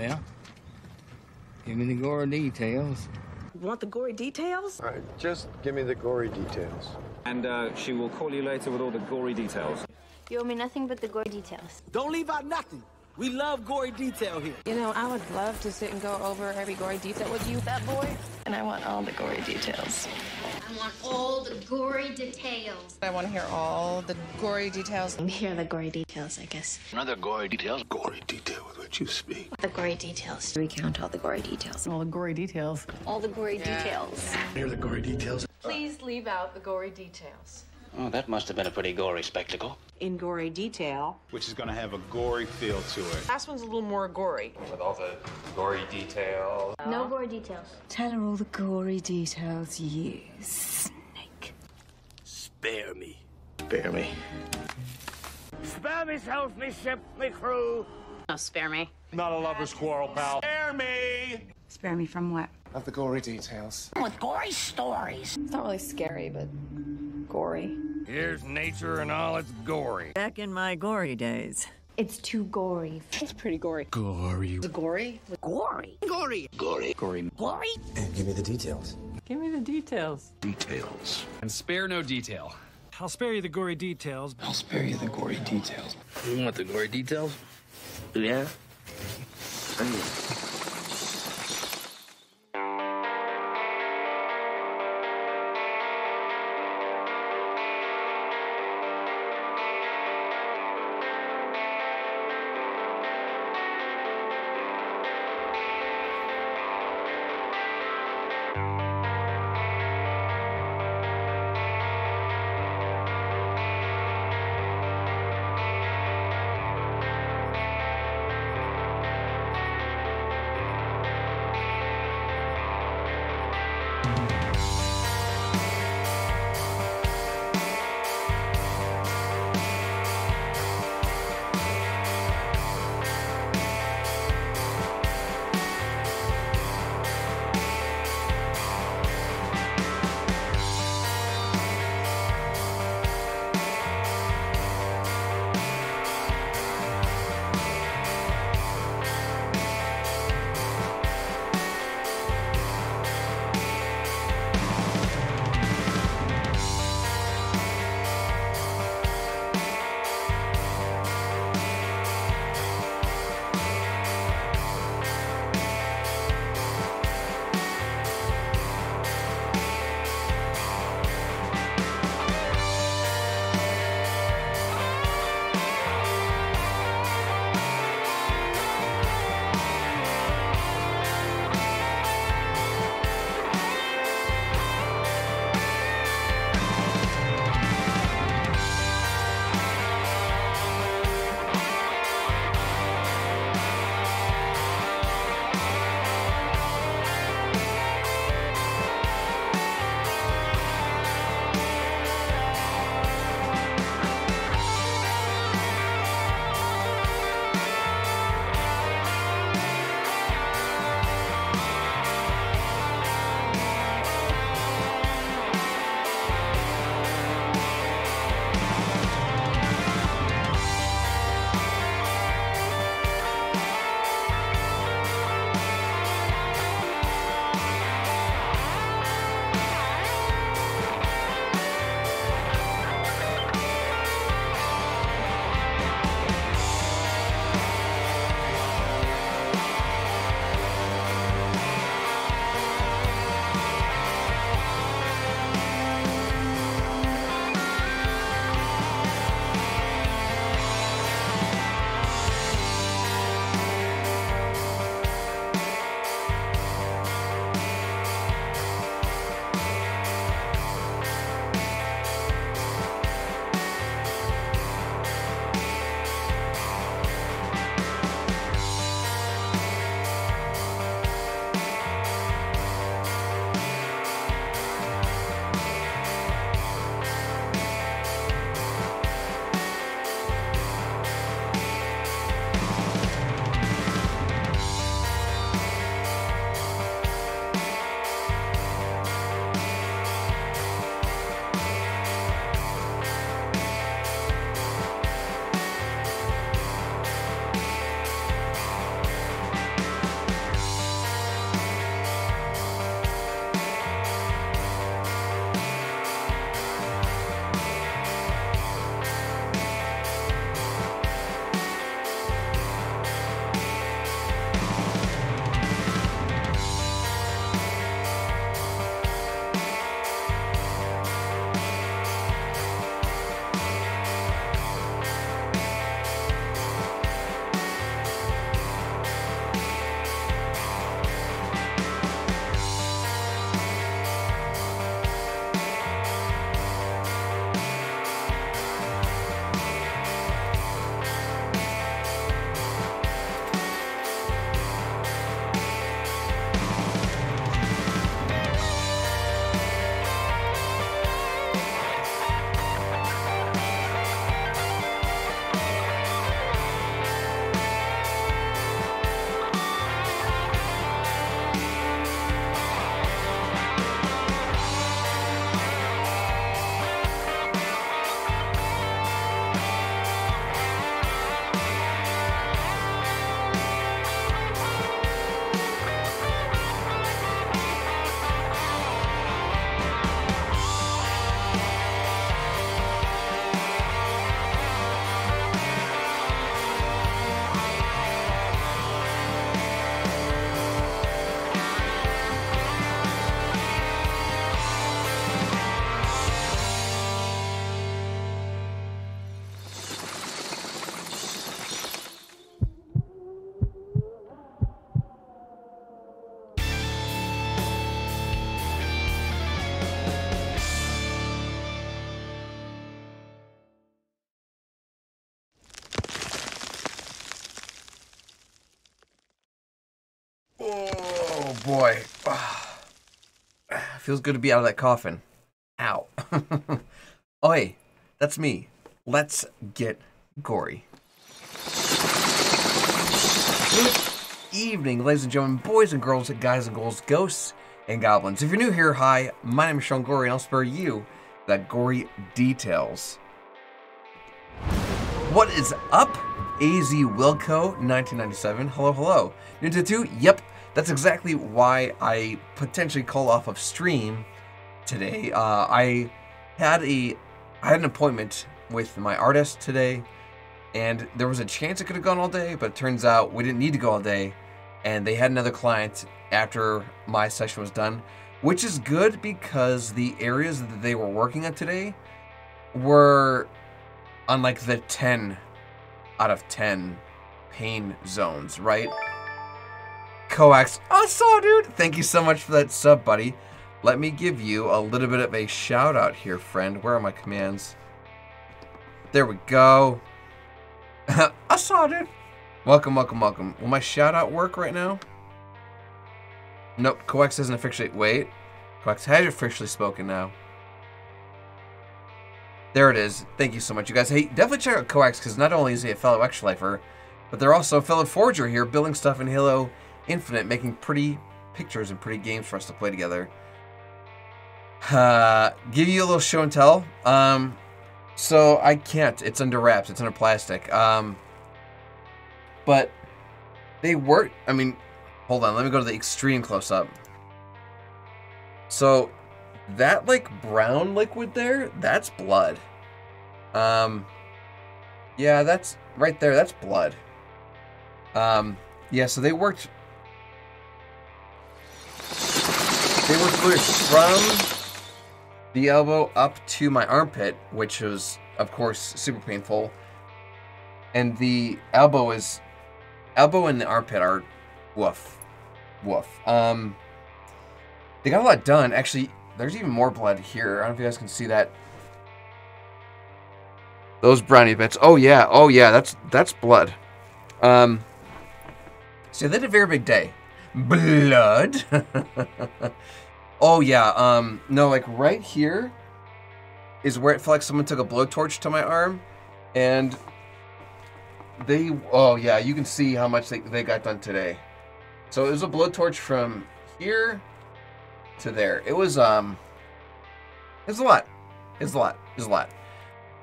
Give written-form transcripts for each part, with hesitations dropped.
Well, give me the gory details. Want the gory details? All right, just give me the gory details. And she will call you later with all the gory details. You owe me nothing but the gory details. Don't leave out nothing. We love gory detail here. You know, I would love to sit and go over every gory detail with you, fat boy. And I want all the gory details. I want all the gory details. I want to hear all the gory details. Here are the gory details, I guess. Another gory details. Gory detail with which you speak. The gory details. Recount all the gory details. All the gory details. All the gory details. Here are the gory details. Please leave out the gory details. Oh, that must have been a pretty gory spectacle. In gory detail. Which is going to have a gory feel to it. Last one's a little more gory. With all the gory details. No gory details. Tell her all the gory details, you snake. Spare me. Spare me. Spare myself, me ship, me crew. No, spare me. Not a lover's quarrel, pal. Spare me! Spare me from what? Of the gory details. With gory stories. It's not really scary, but gory. Here's nature and all its gory. Back in my gory days. It's too gory. It's pretty gory. Gory. The gory? Gory. Gory. Gory. Gory. Gory. And give me the details. Give me the details. Details. And spare no detail. I'll spare you the gory details. I'll spare you the gory details. You want the gory details? Yeah? boy. Feels good to be out of that coffin. Ow. Oh, hey, that's me. Let's get gory. Good evening, ladies and gentlemen, boys and girls, guys and girls, ghosts and goblins. If you're new here, hi, my name is Sean Gory, and I'll spare you that gory details. What is up? AZ Wilco 1997. Hello, hello. New to 2? Yep, that's exactly why I potentially call off of stream today. I had an appointment with my artist today, and there was a chance it could have gone all day, but it turns out we didn't need to go all day, and they had another client after my session was done, which is good because the areas that they were working at today were on like the 10 out of 10 pain zones, right? Coax, I saw, dude. Thank you so much for that sub, buddy. Let me give you a little bit of a shout out here, friend. Where are my commands? There we go. I saw, dude. Welcome, welcome, welcome. Will my shout out work right now? Nope, Coax hasn't officially. Wait. Coax has officially spoken now. There it is. Thank you so much, you guys. Hey, definitely check out Coax, because not only is he a fellow extra lifer, but they're also a fellow forger here, building stuff in Halo Infinite, making pretty pictures and pretty games for us to play together. Give you a little show and tell. So I can't. It's under wraps. It's under plastic. But they work. I mean, hold on. Let me go to the extreme close up. So that like brown liquid there, that's blood. Yeah, that's right there. That's blood. Yeah, so they worked clear from the elbow up to my armpit, which was, of course, super painful. And the elbow and the armpit are woof. Woof. They got a lot done. Actually, there's even more blood here. I don't know if you guys can see that. Those brownie bits. Oh yeah, that's blood. So they had a very big day. Blood. Oh yeah, no, like right here is where it felt like someone took a blowtorch to my arm, and oh yeah, you can see how much they got done today. So it was a blowtorch from here to there. It was a lot. It's a lot.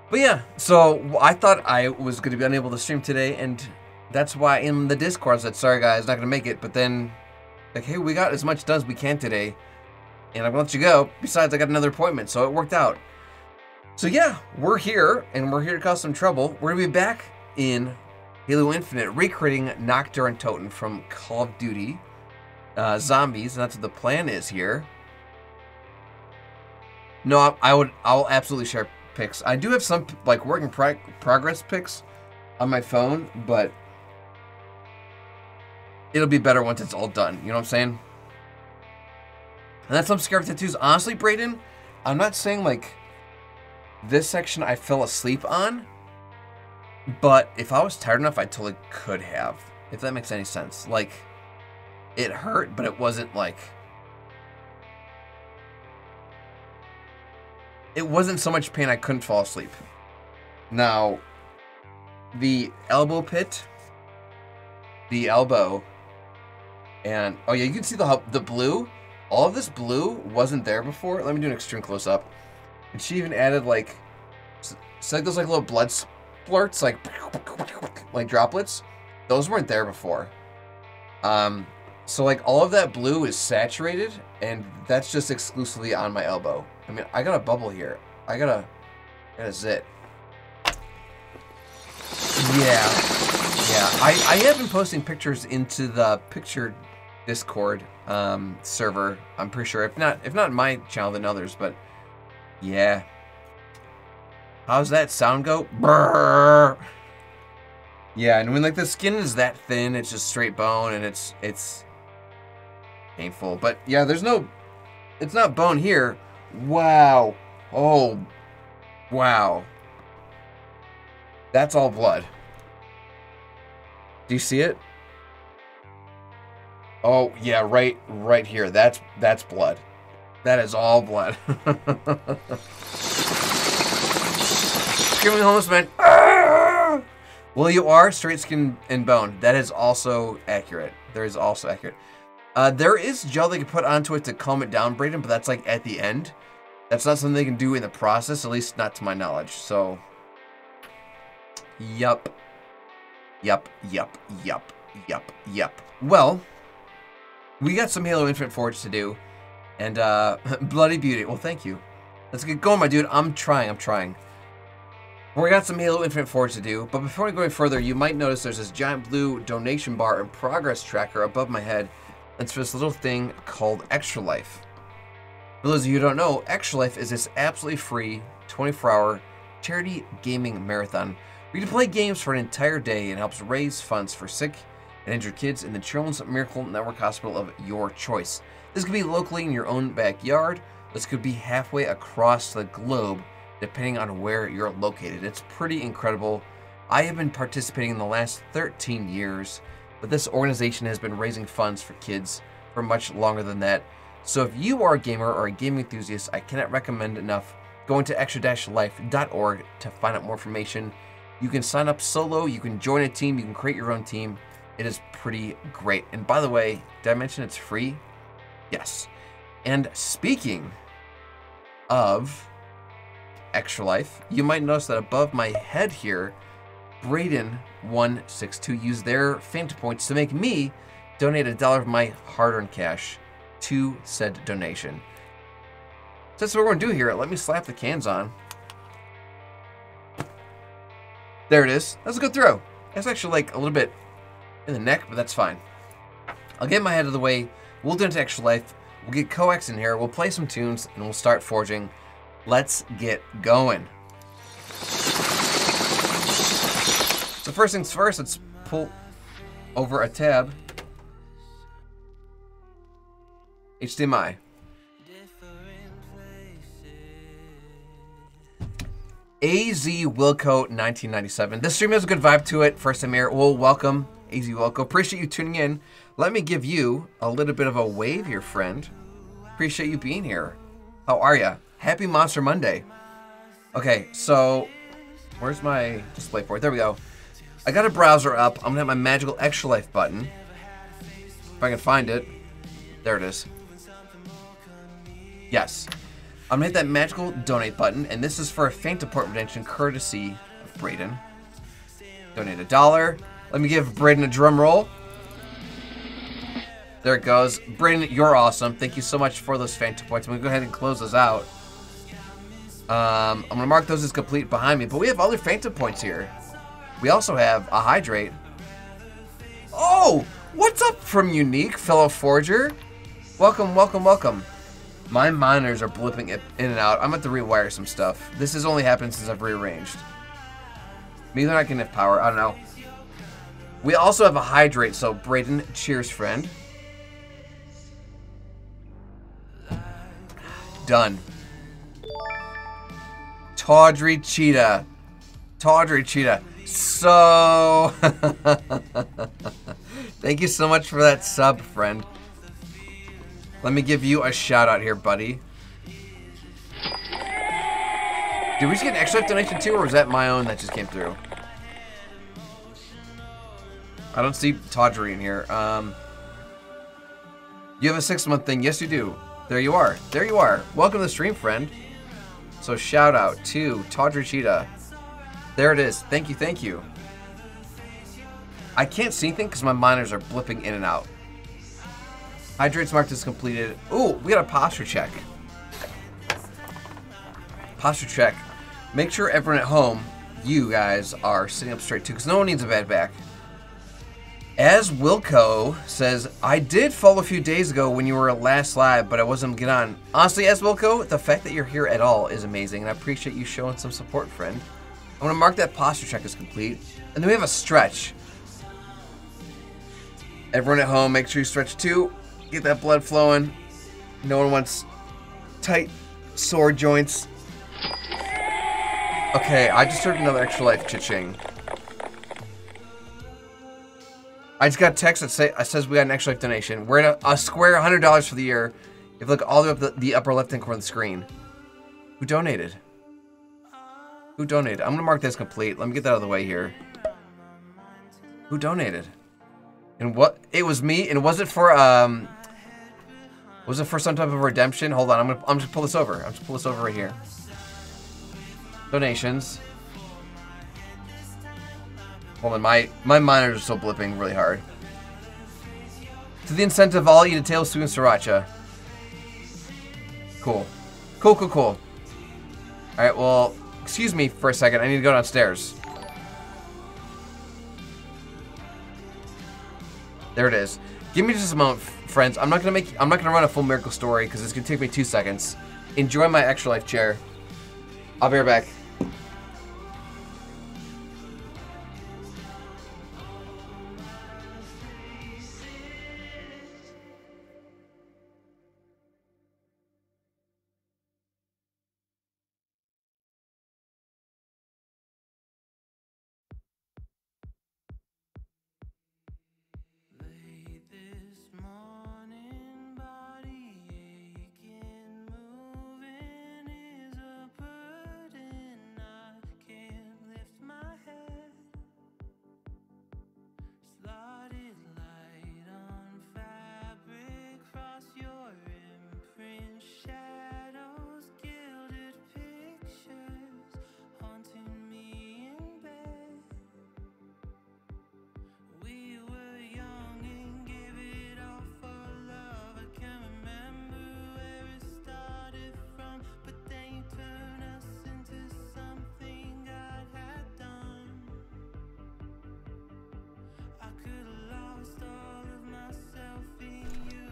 But yeah, so I thought I was going to be unable to stream today, and that's why in the Discord I said, sorry guys, not going to make it, but then, like, hey, we got as much done as we can today, and I'm going to let you go. Besides, I got another appointment, so it worked out. So yeah, we're here, and we're here to cause some trouble. We're going to be back in Halo Infinite, recreating Nacht der Untoten from Call of Duty Zombies, and that's what the plan is here. No, I'll absolutely share pics. I do have some like work in progress pics on my phone, but it'll be better once it's all done. You know what I'm saying? And that's some scary tattoos. Honestly, Brayden, I'm not saying like this section I fell asleep on, but if I was tired enough, I totally could have. If that makes any sense. Like, it hurt, but it wasn't like... It wasn't so much pain I couldn't fall asleep. Now, the elbow pit, the elbow, and... Oh yeah, you can see the blue. All of this blue wasn't there before. Let me do an extreme close-up. And she even added, like... It's like those like little blood splurts, like droplets. Those weren't there before. So like all of that blue is saturated, and that's just exclusively on my elbow. I mean, I got a bubble here. I got a zit. Yeah. I have been posting pictures into the picture Discord server. I'm pretty sure, if not my channel, then others. But yeah. How's that sound go? Brrr. Yeah, and when like the skin is that thin, it's just straight bone, and it's painful. But yeah, it's not bone here. Wow. Oh, wow. That's all blood. Do you see it? Oh, yeah, right here. That's blood. That is all blood. Screaming homeless man. Ah! Well, you are straight skin and bone. That is also accurate. There is also accurate. There is gel they can put onto it to calm it down, Brayden, but that's like at the end. That's not something they can do in the process, at least not to my knowledge. So, yup. Well, we got some Halo Infinite Forge to do, and Bloody Beauty. Well, thank you. Let's get going, my dude. I'm trying. We got some Halo Infinite Forge to do, but before we go any further, you might notice there's this giant blue donation bar and progress tracker above my head. It's for this little thing called Extra Life. For those of you who don't know, Extra Life is this absolutely free 24-hour charity gaming marathon where you can play games for an entire day and helps raise funds for sick and injured kids in the Children's Miracle Network Hospital of your choice. This could be locally in your own backyard. This could be halfway across the globe, depending on where you're located. It's pretty incredible. I have been participating in the last 13 years, but this organization has been raising funds for kids for much longer than that. So if you are a gamer or a gaming enthusiast, I cannot recommend enough going to extra-life.org to find out more information. You can sign up solo, you can join a team, you can create your own team. It is pretty great. And by the way, did I mention it's free? Yes. And speaking of Extra Life, you might notice that above my head here, Brayden162 used their Phantom points to make me donate $1 of my hard-earned cash to said donation. So that's what we're going to do here. Let me slap the cans on. There it is. That's a good throw. That's actually like a little bit in the neck, but that's fine. I'll get my head out of the way. We'll do it to Extra Life. We'll get Coax in here. We'll play some tunes, and we'll start forging. Let's get going. So first things first, let's pull over a tab. HDMI. AZ Wilco 1997. This stream has a good vibe to it. First time here. Well, welcome, AZ Wilco. Appreciate you tuning in. Let me give you a little bit of a wave here, friend. Appreciate you being here. How are ya? Happy Monster Monday. Okay, so where's my display port? There we go. I got a browser up. I'm gonna hit my magical Extra Life button. If I can find it. There it is. Yes. I'm gonna hit that magical donate button, and this is for a Phantom port redemption courtesy of Brayden. Donate $1. Let me give Brayden a drum roll. There it goes. Brayden, you're awesome. Thank you so much for those Phantom points. I'm gonna go ahead and close those out. I'm gonna mark those as complete behind me, but we have other Phantom points here. We also have a Hydrate. Oh, what's up from Unique, fellow Forger? Welcome, welcome, welcome. My monitors are blipping in and out. I'm going to rewire some stuff. This has only happened since I've rearranged. Maybe they're not getting enough power. I don't know. We also have a Hydrate, so Brayden, cheers, friend. Done. Tawdry Cheetah. Tawdry Cheetah. So... Thank you so much for that sub, friend. Let me give you a shout out here, buddy. Did we just get an Extra Life donation too, or was that my own that just came through? I don't see Tawdry in here. You have a 6-month thing. Yes, you do. There you are. There you are. Welcome to the stream, friend. So shout out to Tawdry Cheetah. There it is. Thank you, thank you. I can't see anything because my monitors are blipping in and out. Hydrate's marked as completed. Ooh, we got a posture check. Posture check. Make sure everyone at home, you guys, are sitting up straight too, because no one needs a bad back. As Wilco says, I did follow a few days ago when you were last live, but I wasn't able to get on. Honestly, as Wilco, the fact that you're here at all is amazing, and I appreciate you showing some support, friend. I'm going to mark that posture check as complete. And then we have a stretch. Everyone at home, make sure you stretch too. Get that blood flowing. No one wants tight, sore joints. Okay, I just heard another Extra Life cha-ching. I just got a text that says we got an extra life donation. We're at a square $100 for the year. If you look all the way up the upper left-hand corner of the screen. Who donated? Who donated? I'm gonna mark this complete. Let me get that out of the way here. Who donated? And what? It was me. And was it for some type of redemption? Hold on. I'm just pull this over. I'm just pull this over right here. Donations. Hold on. My monitors are still blipping really hard. To the incentive, I'll eat a tablespoon of sriracha. Cool. Cool. Alright, well, excuse me for a second. I need to go downstairs. There it is. Give me just a moment, friends. I'm not gonna run a full miracle story because it's gonna take me 2 seconds. Enjoy my extra life chair. I'll be right back.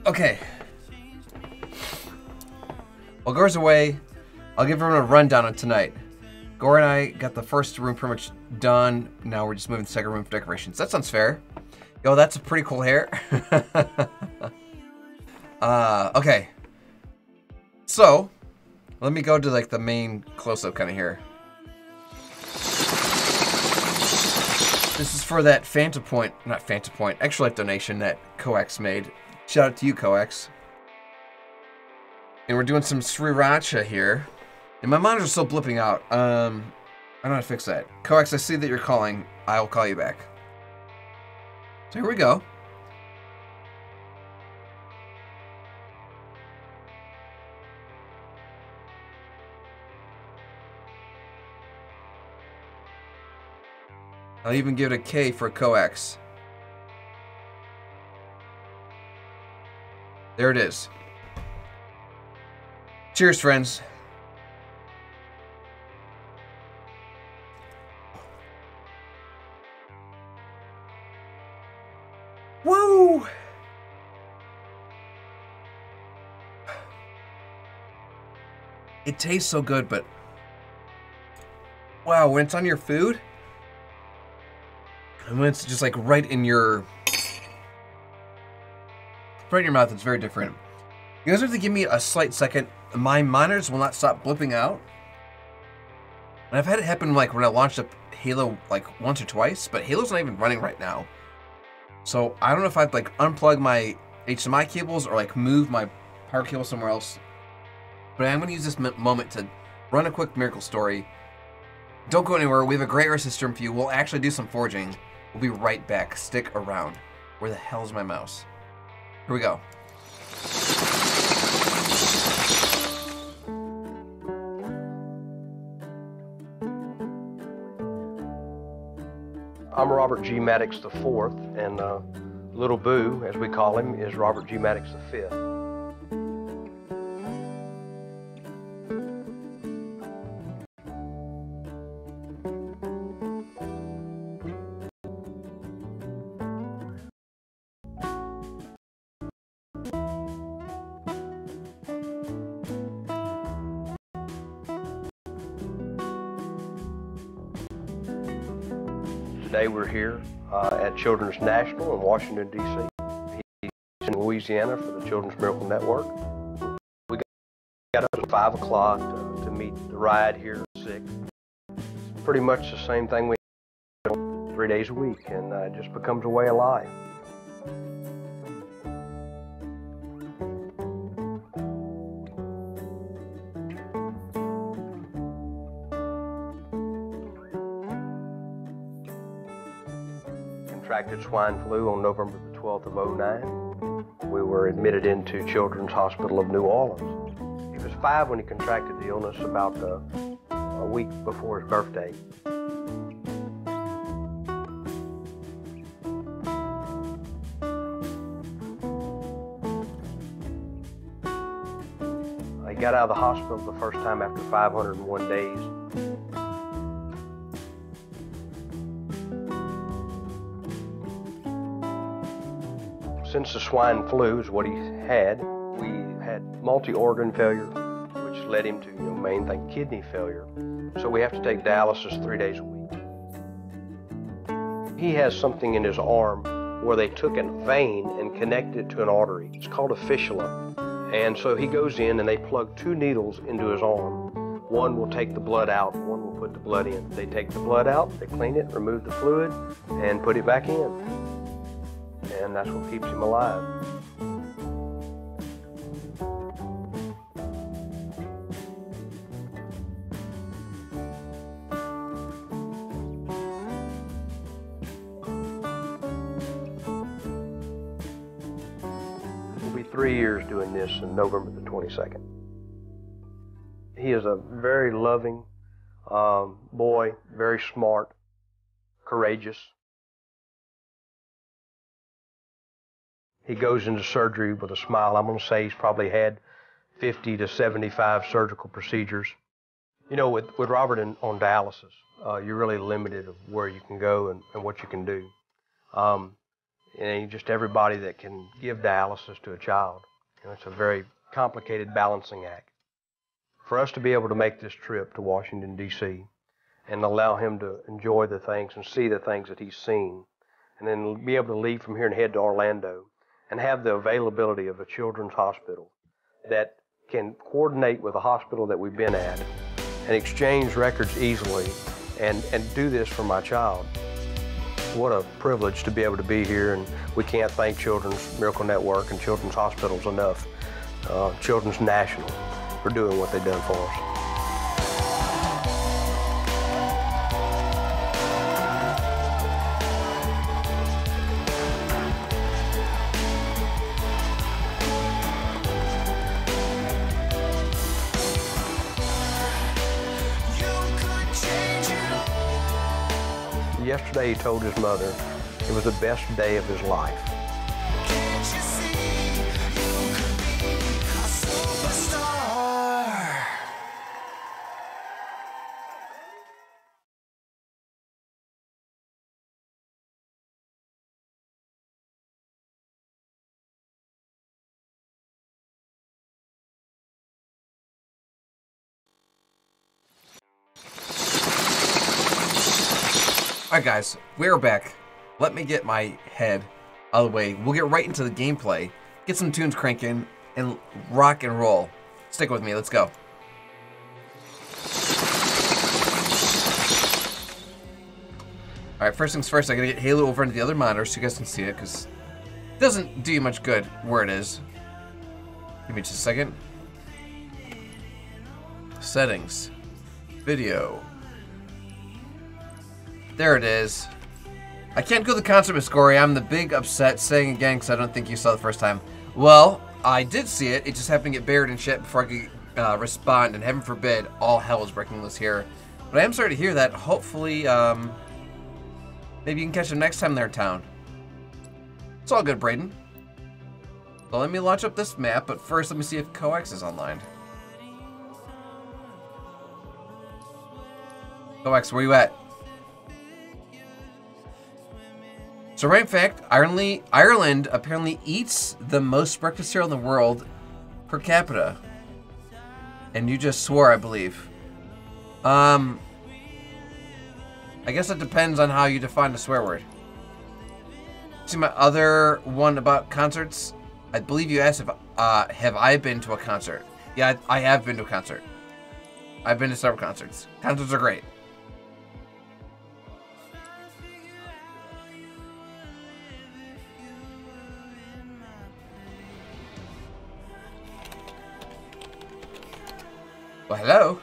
Okay. While Gore's away, I'll give everyone a rundown on tonight. Gore and I got the first room pretty much done. Now we're just moving to the second room for decorations. That sounds fair. Yo, that's a pretty cool hair. Okay. So, let me go to like the main close-up kind of here. This is for that extra life donation that Coax made. Shout out to you, Coax. And we're doing some sriracha here. And my monitors are still blipping out. I don't know how to fix that. Coax, I see that you're calling. I will call you back. So here we go. I'll even give it a K for Coax. There it is. Cheers, friends. Woo! It tastes so good, but wow, when it's on your food, and when it's just like right in your mouth, it's very different. You guys have to give me a slight second. My monitors will not stop blipping out. And I've had it happen like when I launched up Halo like once or twice, but Halo's not even running right now. So I don't know if I'd like unplug my HDMI cables or like move my power cable somewhere else. But I'm going to use this moment to run a quick miracle story. Don't go anywhere. We have a great rest stream for you. We'll actually do some forging. We'll be right back. Stick around. Where the hell's my mouse? Here we go. I'm Robert G. Maddox IV, and Little Boo, as we call him, is Robert G. Maddox V. Today we're here at Children's National in Washington, D.C. He's in Louisiana for the Children's Miracle Network. We got up at 5 o'clock to meet the ride here at 6. It's pretty much the same thing we do 3 days a week, and it just becomes a way of life. Contracted swine flu on November the 12th of '09. We were admitted into Children's Hospital of New Orleans. He was 5 when he contracted the illness, about a week before his birthday. He got out of the hospital the first time after 501 days. Since the swine flu is what he had, we had multi-organ failure, which led him to, main thing, kidney failure. So we have to take dialysis 3 days a week. He has something in his arm where they took a vein and connected it to an artery. It's called a fistula. And so he goes in and they plug 2 needles into his arm. One will take the blood out, one will put the blood in. They take the blood out, they clean it, remove the fluid, and put it back in. And that's what keeps him alive. We'll be 3 years doing this on November the 22nd. He is a very loving boy, very smart, courageous. He goes into surgery with a smile. I'm going to say he's probably had 50 to 75 surgical procedures. With Robert on dialysis, you're really limited of where you can go and what you can do. And just everybody that can give dialysis to a child. It's a very complicated balancing act. For us to be able to make this trip to Washington, D.C., and allow him to enjoy the things and see the things that he's seen, and then be able to leave from here and head to Orlando, and have the availability of a children's hospital that can coordinate with the hospital that we've been at and exchange records easily and do this for my child. What a privilege to be able to be here, and we can't thank Children's Miracle Network and Children's Hospitals enough, Children's National, for doing what they've done for us. Yesterday he told his mother it was the best day of his life. Alright guys, we're back. Let me get my head out of the way. We'll get right into the gameplay, get some tunes cranking, and rock and roll. Stick with me, let's go. Alright, first things first, I gotta get Halo over into the other monitor so you guys can see it, because it doesn't do you much good where it is. Give me just a second. Settings. Video. There it is. I can't go to the concert, Miss Gory. I'm the big upset, saying again because I don't think you saw it the first time. Well, I did see it. It just happened to get buried in shit before I could respond, and heaven forbid, all hell is breaking loose here. But I am sorry to hear that. Hopefully, maybe you can catch them next time they're in town. It's all good, Brayden. So let me launch up this map, but first let me see if Coax is online. Coax, where you at? So, right, in fact, Ireland apparently eats the most breakfast cereal in the world per capita. And you just swore, I believe. I guess it depends on how you define a swear word. See, my other one about concerts, I believe you asked if, have I been to a concert? Yeah, I have been to a concert. I've been to several concerts. Concerts are great. Well, hello.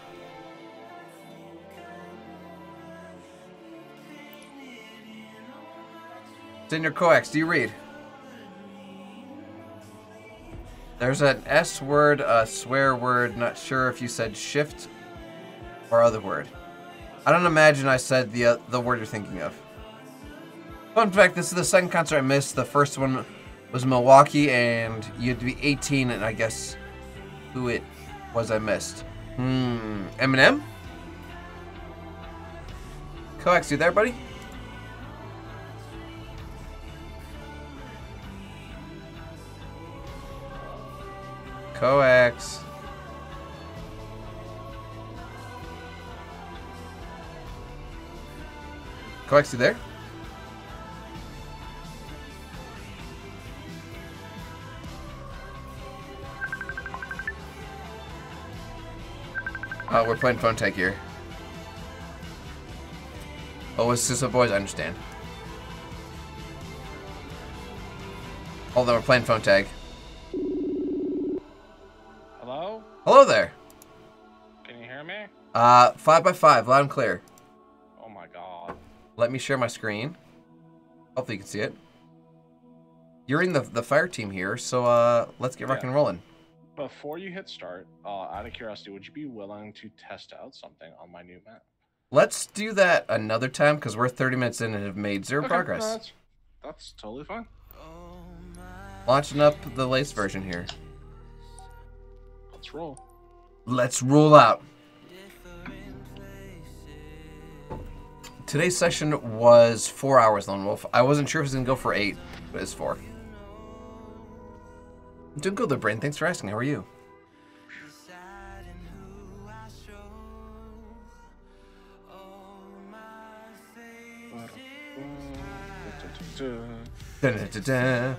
Senior Coax, do you read? There's an S word, a swear word. Not sure if you said shift or other word. I don't imagine I said the word you're thinking of. Fun fact, this is the second concert I missed. The first one was Milwaukee, and you had to be 18, and I guess who it was I missed. Eminem? Coax, you there, buddy? Coax. Coax, you there? We're playing phone tag here. Oh, it's just the boys, I understand. Hold on, we're playing phone tag. Hello? Hello there. Can you hear me? 5x5, loud and clear. Oh my god. Let me share my screen. Hopefully you can see it. You're in the fire team here, so let's get rocking and rolling. Before you hit start, out of curiosity, would you be willing to test out something on my new map? Let's do that another time, because we're 30 minutes in and have made zero progress. No, that's totally fine. Launching up the latest version here. Let's roll. Let's roll out. Today's session was 4 hours, Lone Wolf. I wasn't sure if it was going to go for 8, but it's 4. I'm doing good, though, Brain. Thanks for asking. How are you? Dun, dun, dun, dun.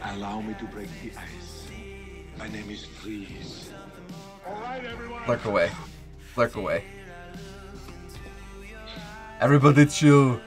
Allow me to break the ice. My name is Freeze. All right, everyone. Lurk away. Lurk away. Everybody chill.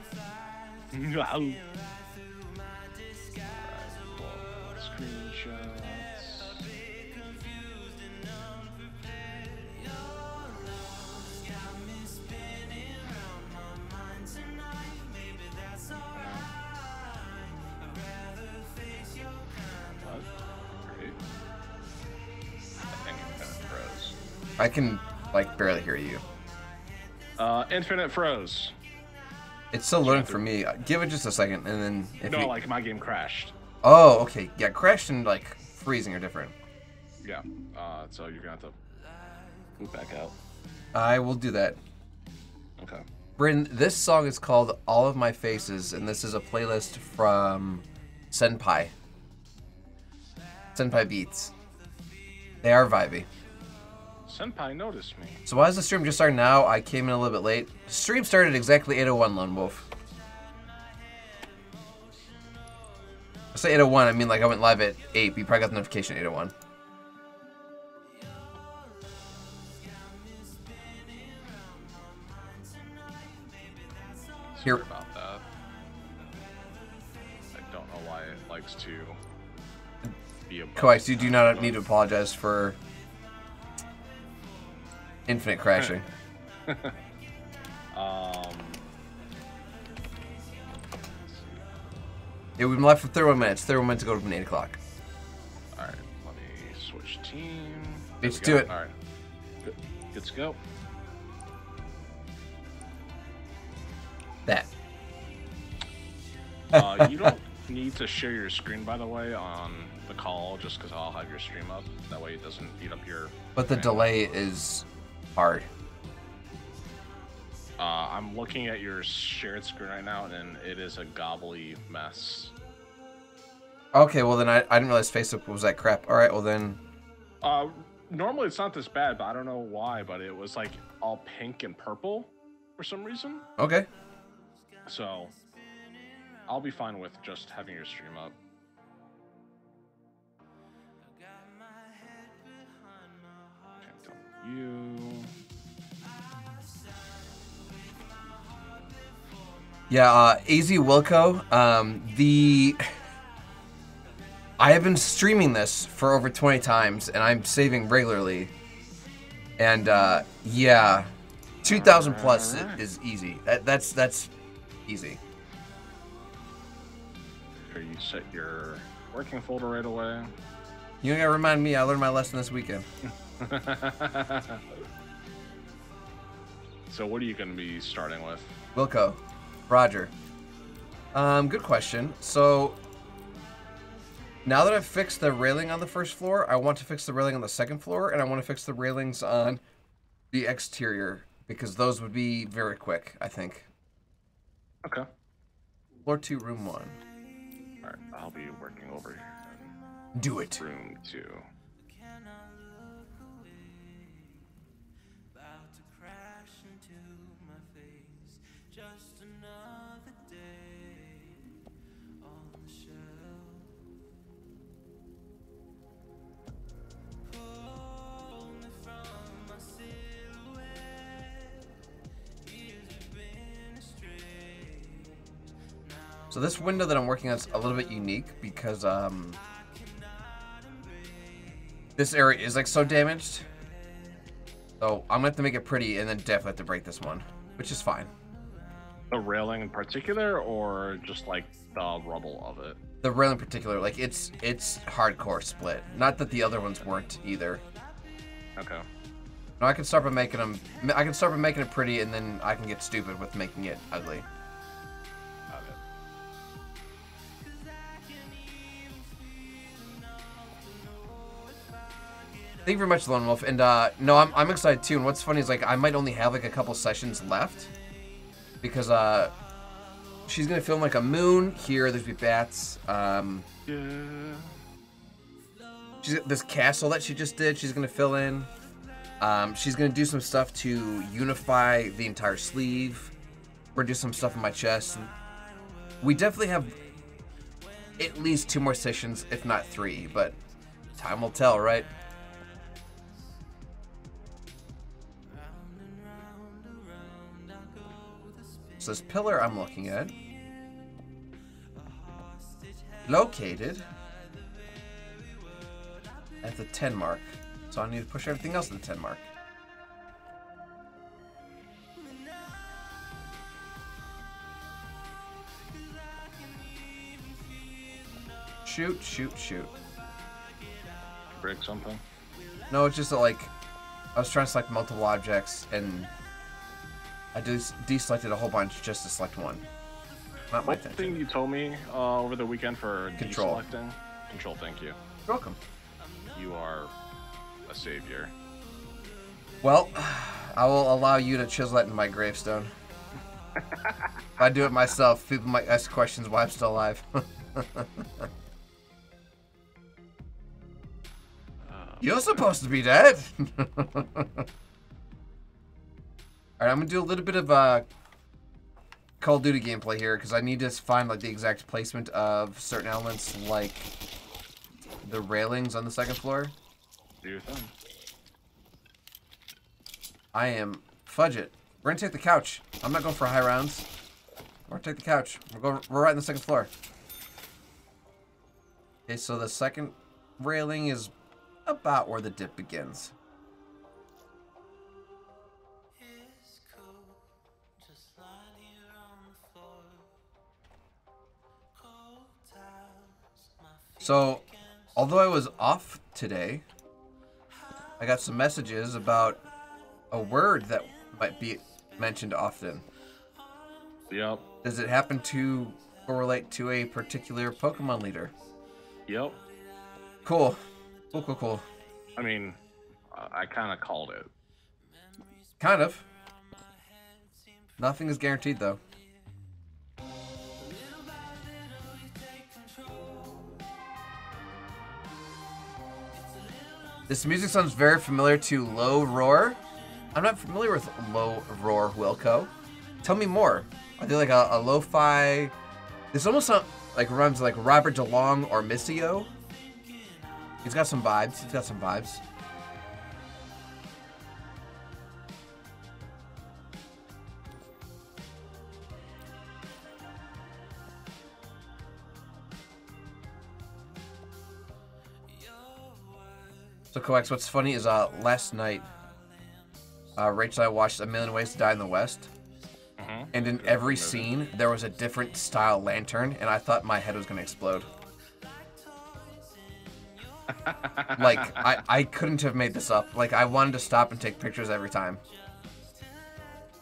I can, like, barely hear you. Infinite froze. It's still loading for me. Give it just a second, and then... If no, you... like, my game crashed. Oh, okay. Yeah, crashed and, like, freezing are different. Yeah, so you're gonna have to move back out. I will do that. Okay. Bryn, this song is called All of My Faces, and this is a playlist from Senpai. Senpai Beats. They are vibey. Senpai noticed me. So why is the stream just starting now? I came in a little bit late. Stream started exactly 8:01, Lone Wolf. I say 8:01, I mean like I went live at 8, but you probably got the notification at 8:01. Here about that. I don't know why it likes to be a Coax, you do not need to apologize for infinite crashing. Yeah, we've been live for 31 minutes. 31 minutes ago from 8 o'clock. Alright, let me switch team. Let's do it. Alright. Good to go. That. You don't need to share your screen, by the way, on the call, just because I'll have your stream up. That way it doesn't eat up your... But the delay is hard. I'm looking at your shared screen right now, and it is a gobbly mess. Okay, well then I didn't realize Facebook was that crap. Alright, well then... Normally it's not this bad, but I don't know why, but it was like all pink and purple for some reason. Okay. So, I'll be fine with just having your stream up. Can't tell you. Yeah, AZ Wilco, I have been streaming this for over 20 times, and I'm saving regularly. And yeah, 2,000 plus is easy. That's easy. Sure, you set your working folder right away. You gotta remind me. I learned my lesson this weekend. So what are you going to be starting with? Wilco, Roger. Good question. So now that I've fixed the railing on the first floor, I want to fix the railing on the second floor, and I want to fix the railings on the exterior because those would be very quick, I think. Okay. Floor 2, room 1. All right, I'll be working over here. Do it. Room 2. So this window that I'm working on is a little bit unique because this area is like so damaged. So I'm gonna have to make it pretty and then definitely have to break this one, which is fine. The railing in particular, or just like the rubble of it? The railing in particular, like it's hardcore split. Not that the other ones weren't either. Okay. No, I can start by making them. I can start by making it pretty, and then I can get stupid with making it ugly. Got it. Thank you very much, Lone Wolf. And no, I'm excited too. And what's funny is like I might only have like a couple sessions left because she's gonna film like a moon here. There's be bats. Yeah. She's got this castle that she just did. She's gonna fill in. She's gonna do some stuff to unify the entire sleeve. We're gonna do some stuff in my chest. We definitely have at least 2 more sessions, if not 3. But time will tell, right? So this pillar I'm looking at, located at the 10 mark. So I need to push everything else to the 10 mark. Shoot, shoot, shoot. Break something? No, it's just that, like, I was trying to select multiple objects and I deselected a whole bunch just to select one. Not my intention. Thing you told me over the weekend for Control. deselecting? Control, thank you. You're welcome. You are a savior. Well, I will allow you to chisel that in my gravestone. If I do it myself, people might ask questions why I'm still alive. You're supposed to be dead. Alright, I'm gonna do a little bit of Call of Duty gameplay here because I need to find like the exact placement of certain elements, like the railings on the second floor. Do your thing. I am fudge it. We're gonna take the couch. I'm not going for high rounds. We're gonna take the couch. We're right on the second floor. Okay, so the second railing is about where the dip begins. So, although I was off today, I got some messages about a word that might be mentioned often. Yep. Does it happen to correlate to a particular Pokemon leader? Yep. Cool. Cool, cool, cool. I mean, I kind of called it. Kind of. Nothing is guaranteed, though. This music sounds very familiar to Low Roar. I'm not familiar with Low Roar, Wilco. Tell me more. Are they like a lo-fi? This almost sounds like runs like Robert DeLong or Missio. He's got some vibes. He's got some vibes. So Coax, what's funny is last night Rachel and I watched A Million Ways to Die in the West. And in every scene, there was a different style lantern, and I thought my head was going to explode. Like, I couldn't have made this up. Like, I wanted to stop and take pictures every time.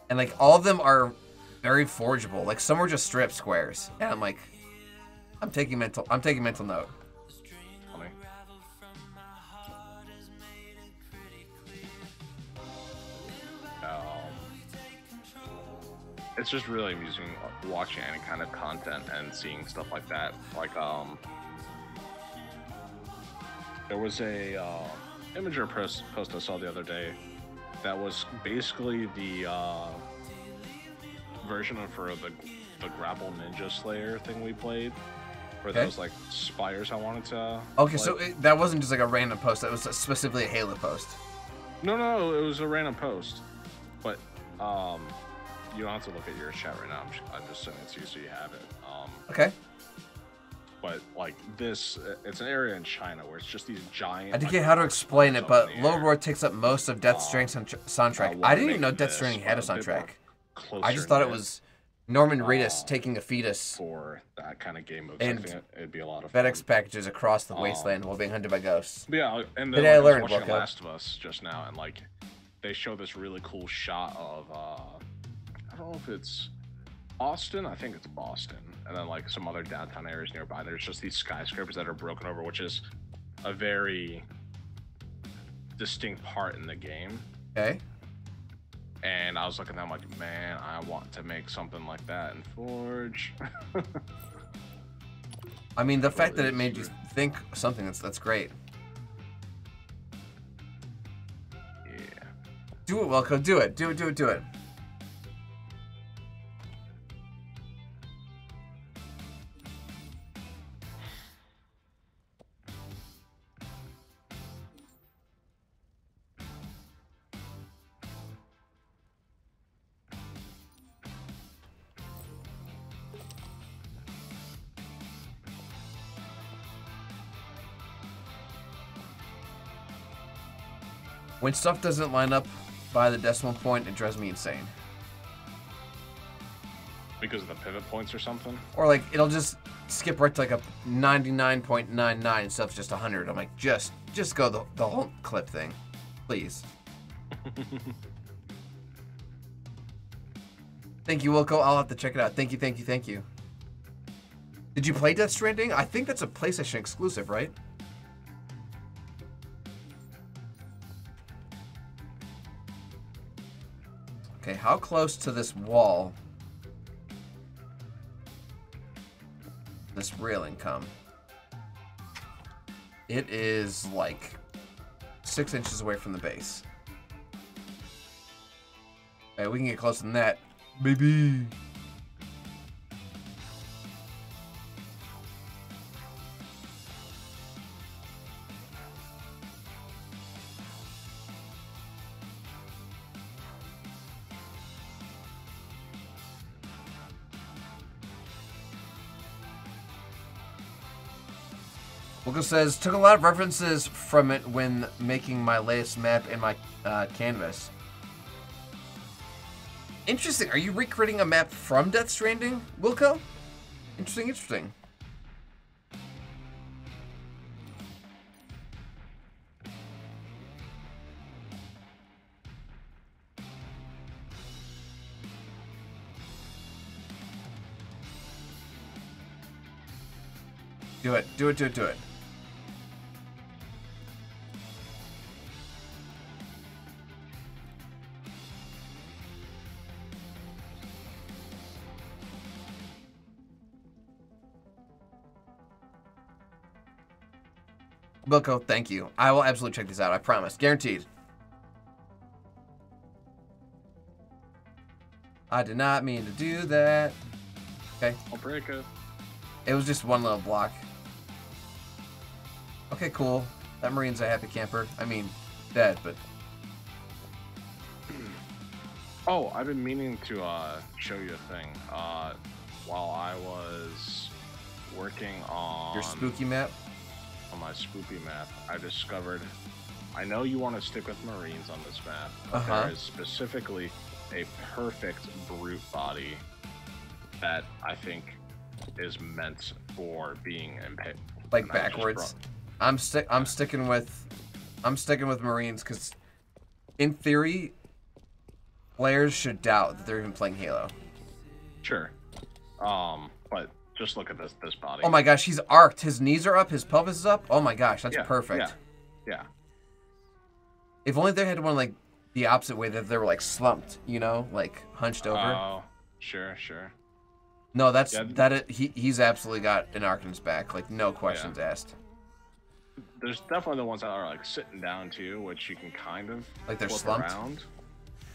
And, like, all of them are very forgeable. Like, some were just strip squares. And I'm like, I'm taking mental note. Funny. It's just really amusing watching any kind of content and seeing stuff like that. Like, there was a Imager post I saw the other day that was basically the version of for the Grapple Ninja Slayer thing we played, for those like spires I wanted to. Okay, so that wasn't just like a random post. That was specifically a Halo post. No, it was a random post, but you don't have to look at your chat right now. I'm just sending it to you so you have it. Okay. But like this, it's an area in China where it's just these giant. I didn't get how to explain it, but Low Roar takes up most of Death Stranding's soundtrack. I didn't even know Death Stranding had a soundtrack. I just thought it was Norman Reedus taking a fetus for that kind of game mode. And I think it'd be a lot of fun. FedEx packages across the wasteland while being hunted by ghosts. But yeah, and then Today I I was learned, watching Wilco. Last of Us just now, and like they show this really cool shot of I don't know if it's Austin. I think it's Boston, and then like some other downtown areas nearby. There's just these skyscrapers that are broken over, which is a very distinct part in the game. Okay. And I was looking at them like, man, I want to make something like that in Forge. I mean, the fact that it made you think something, that's great. Yeah. Do it, Wilco. Do it. Do it. When stuff doesn't line up by the decimal point, it drives me insane. Because of the pivot points or something? Or like, it'll just skip right to like a 99.99 and stuff's just 100. I'm like, just go the whole clip thing. Please. Thank you, Wilco. I'll have to check it out. Thank you. Did you play Death Stranding? I think that's a PlayStation exclusive, right? Okay, how close to this wall this railing come? It is like 6 inches away from the base. Okay, we can get closer than that, baby. Wilco says, took a lot of references from it when making my latest map in my canvas. Interesting. Are you recreating a map from Death Stranding, Wilco? Interesting. Do it. Wilco, thank you. I will absolutely check this out. I promise. Guaranteed. I did not mean to do that. Okay. I'll break it. It was just one little block. Okay, cool. That Marine's a happy camper. I mean, dead, but... Oh, I've been meaning to show you a thing. While I was working on... Your spooky map? On my spooky map, I discovered I know you want to stick with Marines on this map, but there is specifically a perfect brute body that I think is meant for being impaled. Like backwards. I'm sticking with Marines because, in theory, players should doubt that they're even playing Halo. Sure. But just look at this body. Oh my gosh, he's arced. His knees are up. His pelvis is up. Oh my gosh, that's perfect. Yeah. If only they had one like the opposite way, that they were like slumped, you know, like hunched over. Oh, sure. No, he's absolutely got an arc in his back, like no questions asked. There's definitely the ones that are like sitting down too, which you can kind of like they're flip slumped. Around.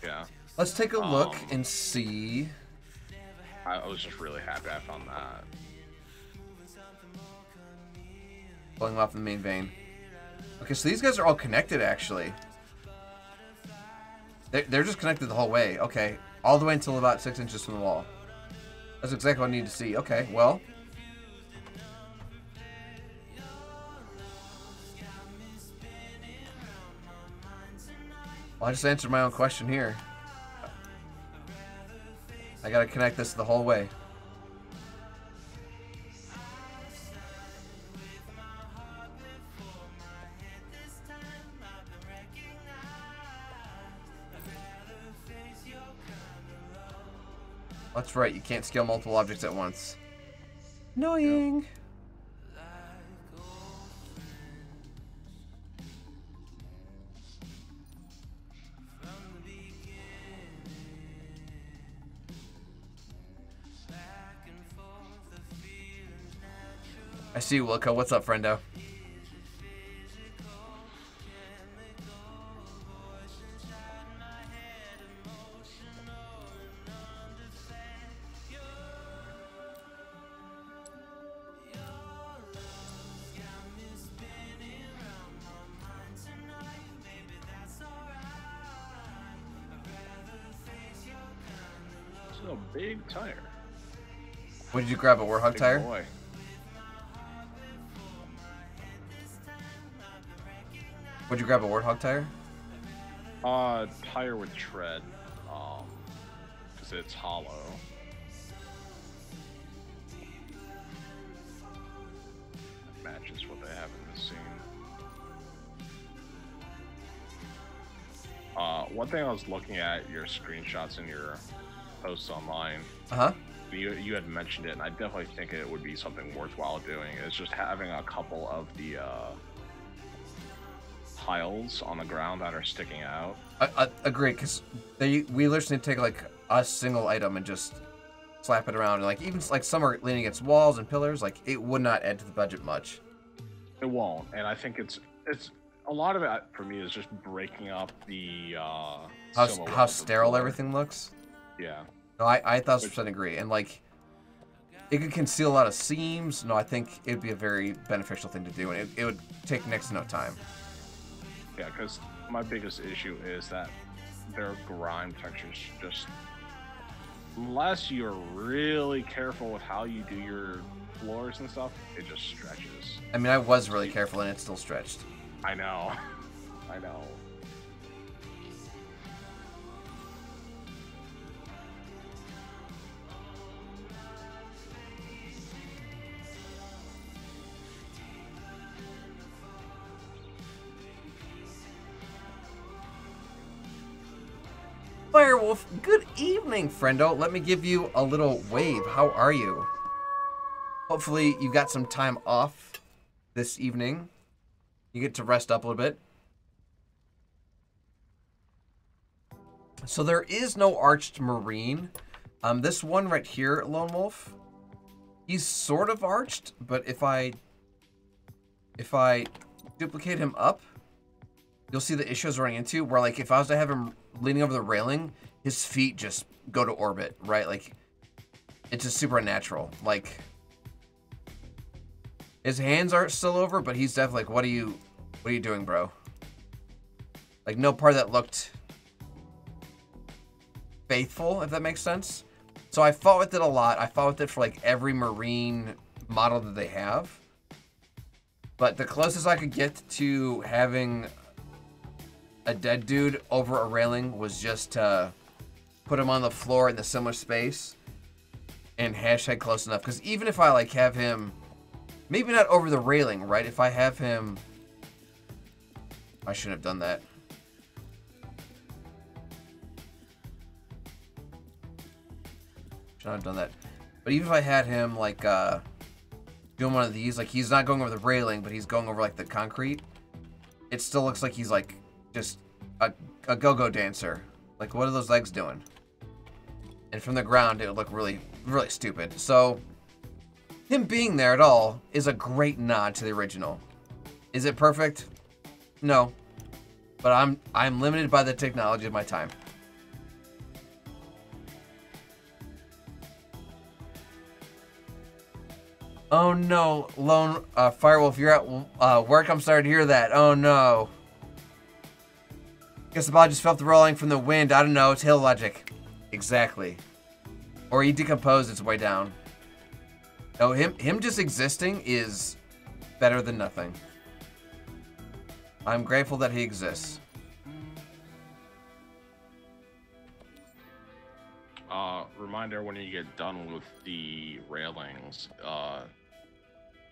Yeah. Let's take a look and see. I was just really happy I found that. Pulling off the main vein. Okay, so these guys are all connected actually. They're just connected the whole way. Okay, all the way until about 6 inches from the wall. That's exactly what I need to see. Okay, well. I just answered my own question here. I gotta connect this the whole way. That's right, you can't scale multiple objects at once. Annoying. I see you, Wilco. What's up, friendo? A big tire. What did you grab? A Warhawk tire? Boy. Would you grab a Warthog tire? Tire with tread, because it's hollow. That matches what they have in this scene. One thing I was looking at your screenshots and your posts online. You had mentioned it, and I definitely think it would be something worthwhile doing. Is just having a couple of the tiles on the ground that are sticking out. I agree, because we literally take like a single item and just slap it around, and like even like some are leaning against walls and pillars. Like it would not add to the budget much. It won't, and I think it's a lot of it for me is just breaking up the how sterile everything looks. Yeah. No, I 1000% agree, and like it could conceal a lot of seams. No, I think it'd be a very beneficial thing to do, and it would take next to no time. Yeah, because my biggest issue is that their grime textures just, unless you're really careful with how you do your floors and stuff, it just stretches. I mean, I was really careful, and it still stretched. I know. I know. Firewolf, good evening, friendo. Let me give you a little wave. How are you? Hopefully you got some time off this evening. You get to rest up a little bit. So there is no Arched Marine. This one right here, Lone Wolf, he's sort of arched, but if I duplicate him up, you'll see the issues running into, where like if I was to have him leaning over the railing, his feet just go to orbit, right? Like it's just super unnatural. Like his hands aren't still over, but he's definitely like, what are you doing, bro? Like no part of that looked faithful, if that makes sense. So I fought with it a lot. I fought with it for like every Marine model that they have. But the closest I could get to having a dead dude over a railing was just to put him on the floor in the similar space and hashtag close enough. Because even if I like have him, maybe not over the railing, right? If I have him, I shouldn't have done that. Shouldn't have done that. But even if I had him like doing one of these, like he's not going over the railing, but he's going over like the concrete, it still looks like he's like just a go-go dancer. Like, what are those legs doing? And from the ground, it would look really, really stupid. So, him being there at all is a great nod to the original. Is it perfect? No. But I'm limited by the technology of my time. Oh no, Lone Firewolf, you're at work. I'm sorry to hear that. Oh no. Guess the body just felt the rolling from the wind. I don't know. It's hill logic. Exactly. Or he decomposed its way down. No, him just existing is better than nothing. I'm grateful that he exists. Reminder when you get done with the railings,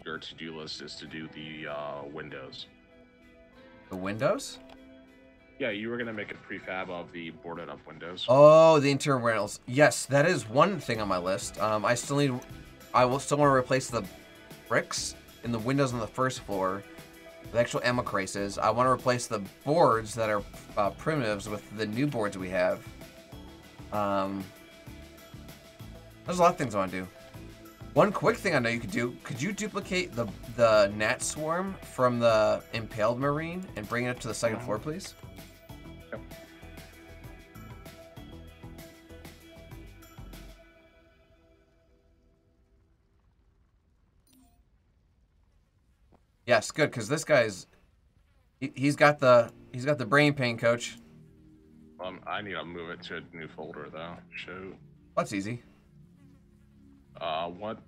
your to-do list is to do the windows. The windows? Yeah, you were gonna make a prefab of the boarded up windows. Oh, the interior rails. Yes, that is one thing on my list. I will still want to replace the bricks in the windows on the first floor with actual ammo craces. I want to replace the boards that are primitives with the new boards we have. There's a lot of things I want to do. One quick thing I know you could do, could you duplicate the gnat swarm from the impaled marine and bring it up to the second floor, please? Yep. Yes, good, because this guy's he's got the brain pain, coach. I need to move it to a new folder though. Shoot. That's easy. What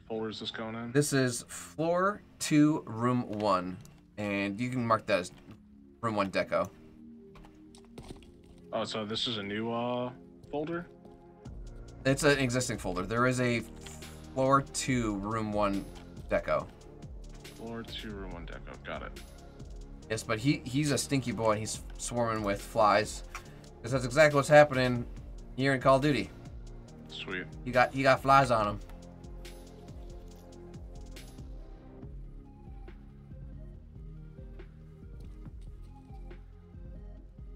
folder is this going in? This is floor 2, room 1, and you can mark that as room 1 deco. Oh, so this is a new folder? It's an existing folder. There is a floor 2, room 1 deco. Floor 2, room 1 deco. Got it. Yes, but he's a stinky boy. He's swarming with flies. Because that's exactly what's happening here in Call of Duty. Sweet. He got flies on him.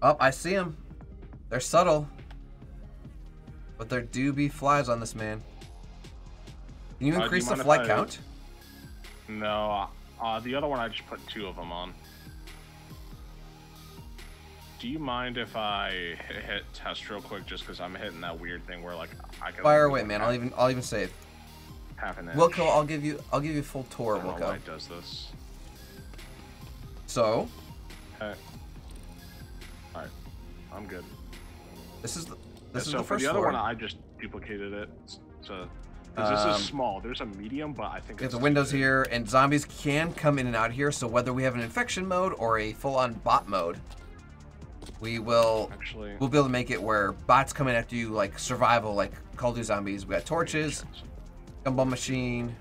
Oh, I see him. They're subtle. But there do be flies on this man. Can you increase the fly count? No. The other one I just put 2 of them on. Do you mind if I hit test real quick, just because I'm hitting that weird thing where like I can fire away, man. I'll even save. Half an inch. Wilco, I'll give you a full tour, I don't Wilco. know why it does this. So. Okay. All right, I'm good. This is the so the for first the other floor. one, I just duplicated it. So because this is small. There's a medium, but I think we have it's the windows here, and zombies can come in and out here. So whether we have an infection mode or a full-on bot mode, we'll be able to make it where bots come in after you, like survival, like Call of Duty Zombies. We got torches, gumball machine,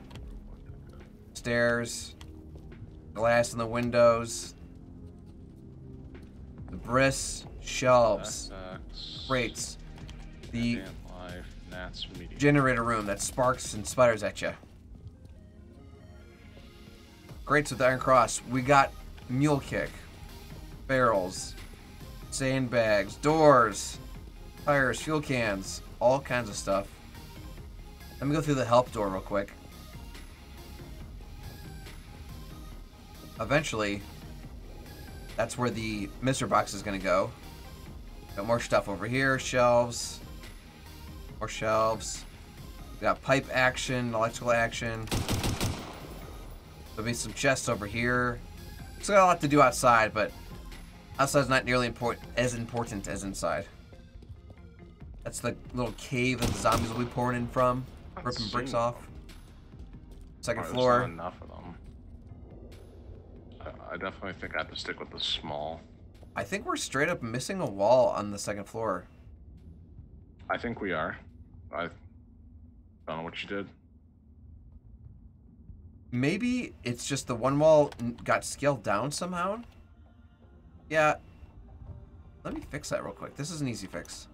stairs, glass in the windows, the briss, shelves, crates, the generator room that sparks and sputters at you. Grates with iron cross. We got mule kick, barrels, sandbags, doors, tires, fuel cans, all kinds of stuff. Let me go through the help door real quick. Eventually, that's where the Mr. Box is going to go. Got more stuff over here, shelves, more shelves. We got pipe action, electrical action. There'll be some chests over here. Still got a lot to do outside, but outside's not nearly as important as inside. That's the little cave that the zombies will be pouring in from, ripping bricks off. Second floor. There's not enough of them. I definitely think I have to stick with the small. I think we're straight up missing a wall on the second floor. I think we are. I don't know what you did. Maybe it's just the one wall got scaled down somehow. Yeah. Let me fix that real quick. This is an easy fix.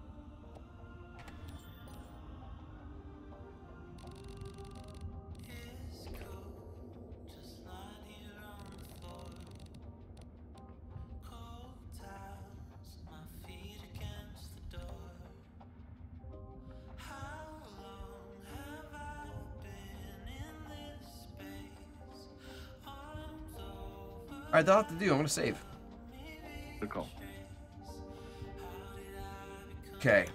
Alright, that'll have to do. I'm gonna save. Good call. Okay.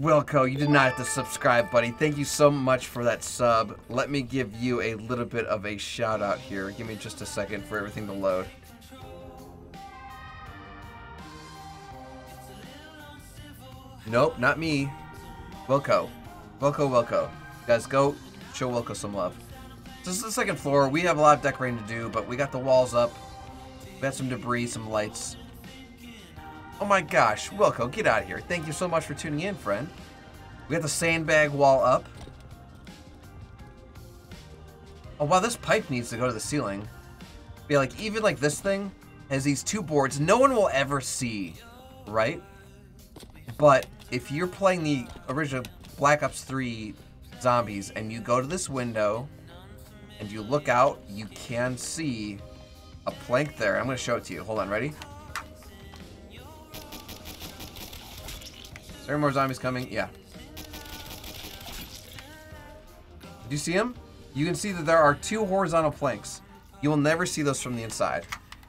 Wilco, you did not have to subscribe, buddy. Thank you so much for that sub. Let me give you a little bit of a shout out here. Give me just a second for everything to load. Nope, not me. Wilco. Wilco. Guys, go show Wilco some love. This is the second floor. We have a lot of decorating to do, but we got the walls up. We got some debris, some lights. Oh my gosh, Wilco, get out of here. Thank you so much for tuning in, friend. We got the sandbag wall up. Oh wow, this pipe needs to go to the ceiling. Yeah, like even like this thing has these two boards no one will ever see, right? But if you're playing the original Black Ops 3 zombies and you go to this window and you look out, you can see a plank there. I'm going to show it to you. Hold on, ready? Is there more zombies coming? Yeah. Do you see them? You can see that there are two horizontal planks. You will never see those from the inside.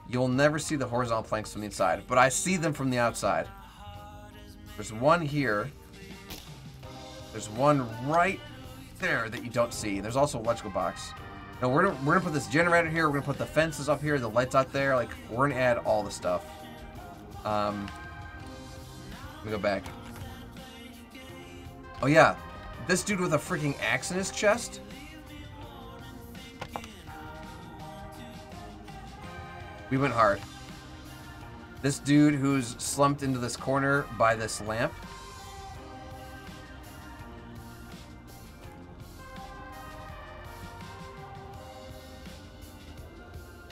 You will never see the horizontal planks from the inside, but I see them from the outside. There's one here. There's one right there that you don't see. There's also an electrical box. Now we're gonna put this generator here. We're gonna put the fences up here, the lights out there. Like we're gonna add all the stuff. Let me go back. Oh yeah, this dude with a freaking axe in his chest. We went hard. This dude who's slumped into this corner by this lamp.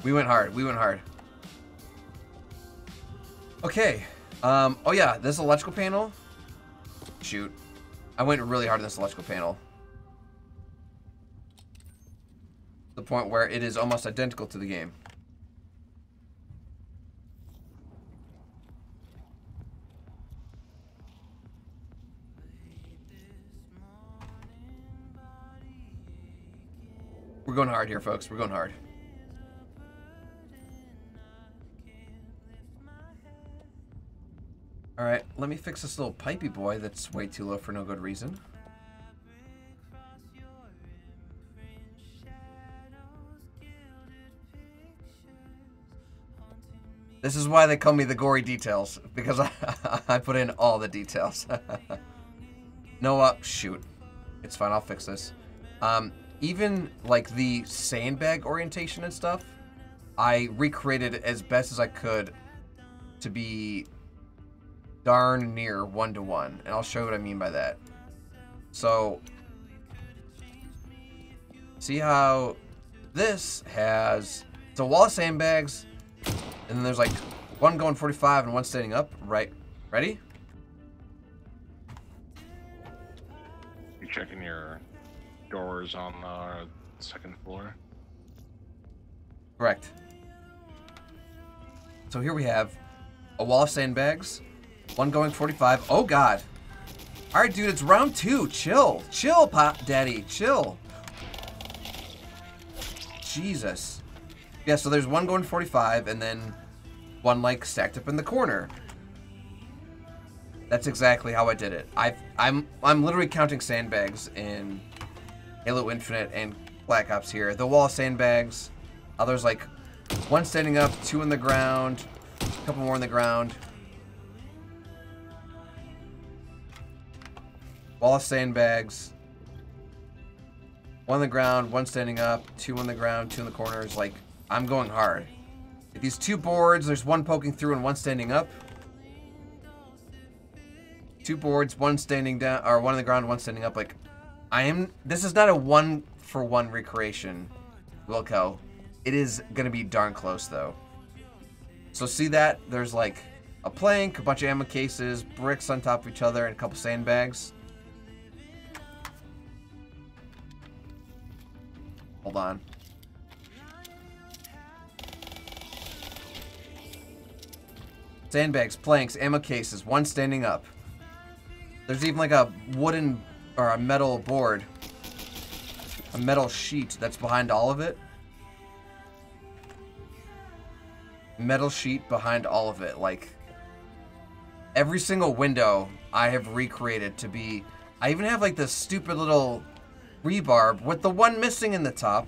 We went hard. We went hard. Okay. Oh yeah, this electrical panel. Shoot. I went really hard on this electrical panel. The point where it is almost identical to the game. We're going hard here, folks. We're going hard. Alright, let me fix this little pipey boy that's way too low for no good reason. This is why they call me the gory details, because I put in all the details. No, shoot. It's fine, I'll fix this. Even like the sandbag orientation and stuff, I recreated as best as I could to be darn near 1-to-1, and I'll show you what I mean by that. So, see how this has, it's a wall of sandbags, and then there's like one going 45 and one standing up, right? Ready? You checking your doors on the second floor? Correct. So here we have a wall of sandbags, one going 45. Oh god. Alright, dude, it's round 2. Chill. Chill, Pop Daddy. Chill. Jesus. Yeah, so there's one going 45 and then one like stacked up in the corner. That's exactly how I did it. I'm literally counting sandbags in Halo Infinite and Black Ops here. The wall of sandbags. There's like one standing up, two in the ground, a couple more in the ground. Wall of sandbags. One on the ground, one standing up, two on the ground, two in the corners. Like, I'm going hard. These 2 boards, there's one poking through and one standing up. 2 boards, one standing down, or one on the ground, one standing up. Like, this is not a 1-for-1 recreation, Wilco. It is gonna be darn close though. So see that? There's like a plank, a bunch of ammo cases, bricks on top of each other, and a couple sandbags. Hold on. Sandbags, planks, ammo cases, one standing up. There's even like a wooden or a metal board. A metal sheet that's behind all of it. Metal sheet behind all of it. Like, every single window I have recreated to be... I even have like this stupid little rebarb with the one missing in the top.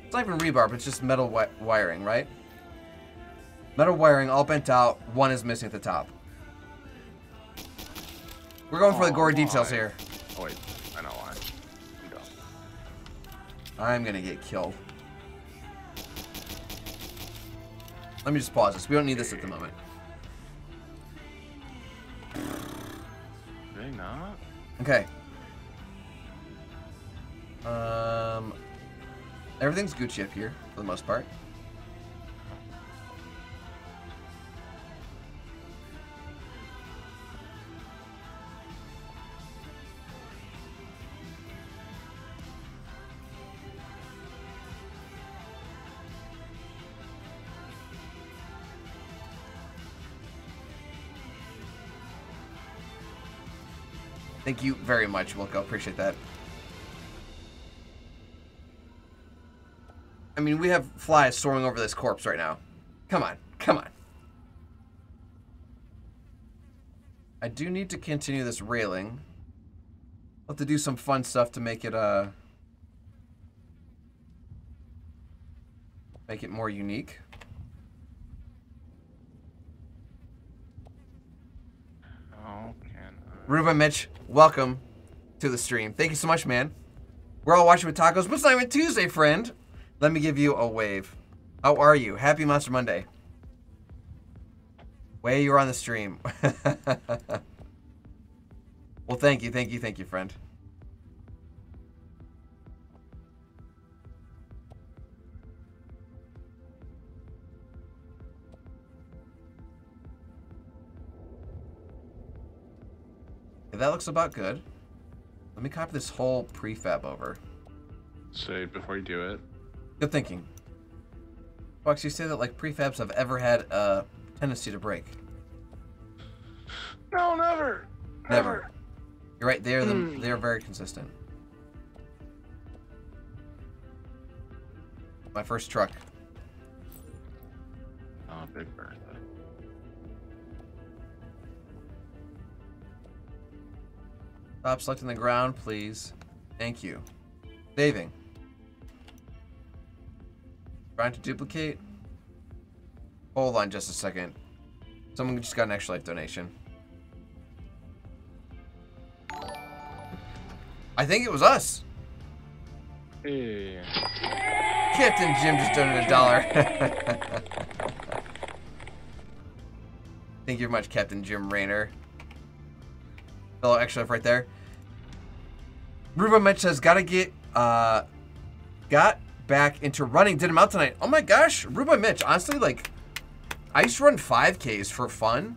It's not even rebarb, it's just metal wiring, right? Metal wiring all bent out, one is missing at the top. We're going for the gory details here. Oh, wait, I know why. I'm dumb. I'm gonna get killed. Let me just pause this. We don't need this at the moment. They not? Okay. Everything's Gucci up here for the most part. Thank you very much, Wilco. Appreciate that. I mean, we have flies soaring over this corpse right now. Come on. Come on. I do need to continue this railing. I'll have to do some fun stuff to make it more unique. Ruben Mitch, welcome to the stream. Thank you so much, man. We're all watching with tacos, but it's not even Tuesday, friend. Let me give you a wave. How are you? Happy Monster Monday. Way you're on the stream. Well, thank you, friend. Okay, that looks about good. Let me copy this whole prefab over. Say before you do it. Good thinking. Fox, you say that like prefabs have ever had a tendency to break. No, never. Never. You're right. They are very consistent. My first truck. Oh, Big Bertha. Stop selecting the ground, please. Thank you. Saving. Trying to duplicate. Hold on just a second. Someone just got an extra life donation. I think it was us. Hey. Captain Jim just donated $1. Thank you very much, Captain Jim Rayner. Fellow extra life right there. Ruben Mitch says, got back into running. Did him out tonight. Oh my gosh, Ruben Mitch. Honestly, like, I used to run 5Ks for fun.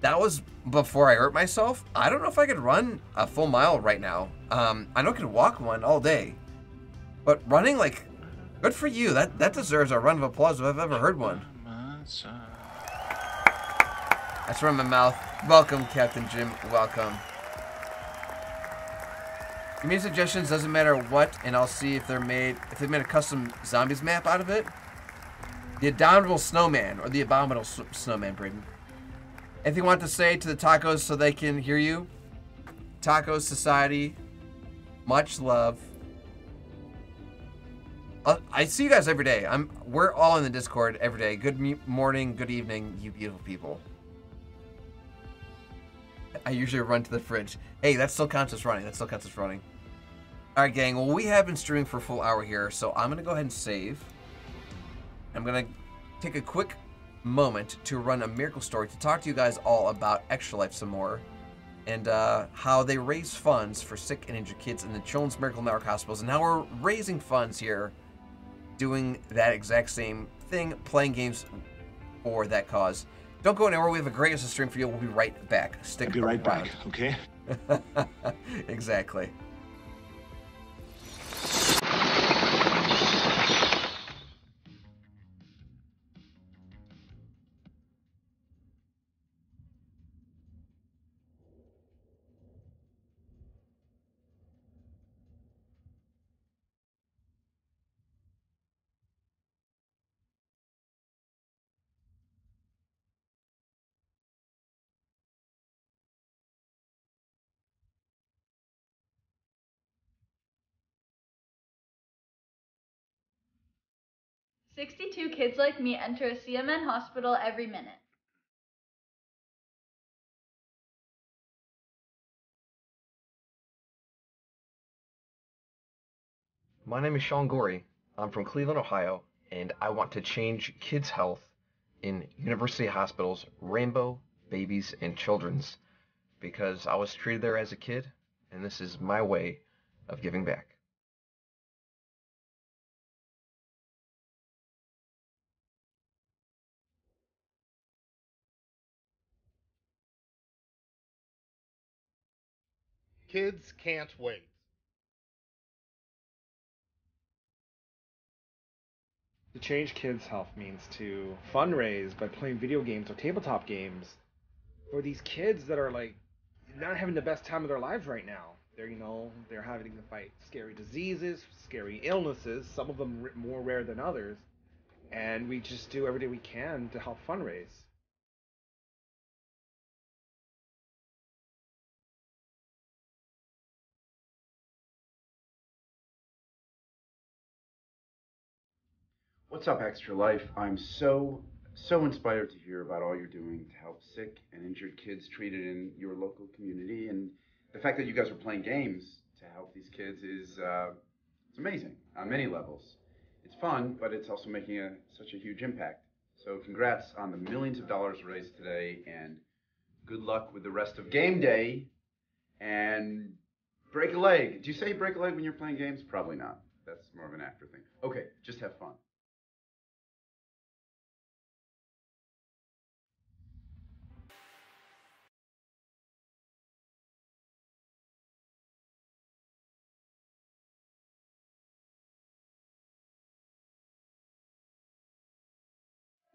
That was before I hurt myself. I don't know if I could run a full mile right now. I know I could walk one all day. But running, like, good for you. That deserves a round of applause if I've ever heard one. That's from my mouth. Welcome, Captain Jim. Welcome. Give me suggestions, doesn't matter what, and I'll see if they've made a custom zombies map out of it. The Abominable Snowman, or the Abominable Snowman, Braden. Anything you want to say to the tacos so they can hear you? Tacos Society, much love. I see you guys every day. We're all in the Discord every day. Good morning, good evening, you beautiful people. I usually run to the fridge. Hey, that still counts as running. All right, gang. Well, we have been streaming for a full hour here, so I'm going to go ahead and save. I'm gonna take a quick moment to run a miracle story to talk to you guys all about Extra Life some more, and how they raise funds for sick and injured kids in the Children's Miracle Network hospitals, and how we're raising funds here, doing that exact same thing, playing games for that cause. Don't go anywhere. We have a great stream for you. We'll be right back. Stick I'll be right around. back, okay? Exactly. "62 kids like me enter a CMN hospital every minute." My name is Sean Gorey. I'm from Cleveland, Ohio, and I want to change kids' health in university hospitals, Rainbow, Babies, and Children's, because I was treated there as a kid, and this is my way of giving back. Kids can't wait. To change kids' health means to fundraise by playing video games or tabletop games for these kids that are like not having the best time of their lives right now. They're having to fight scary diseases, scary illnesses, some of them more rare than others, and we just do everything we can to help fundraise. What's up, Extra Life? I'm so inspired to hear about all you're doing to help sick and injured kids treated in your local community, and the fact that you guys are playing games to help these kids is it's amazing on many levels. It's fun, but it's also making such a huge impact. So congrats on the millions of dollars raised today, and good luck with the rest of game day. And break a leg. Do you say break a leg when you're playing games? Probably not. That's more of an actor thing. Okay, just have fun.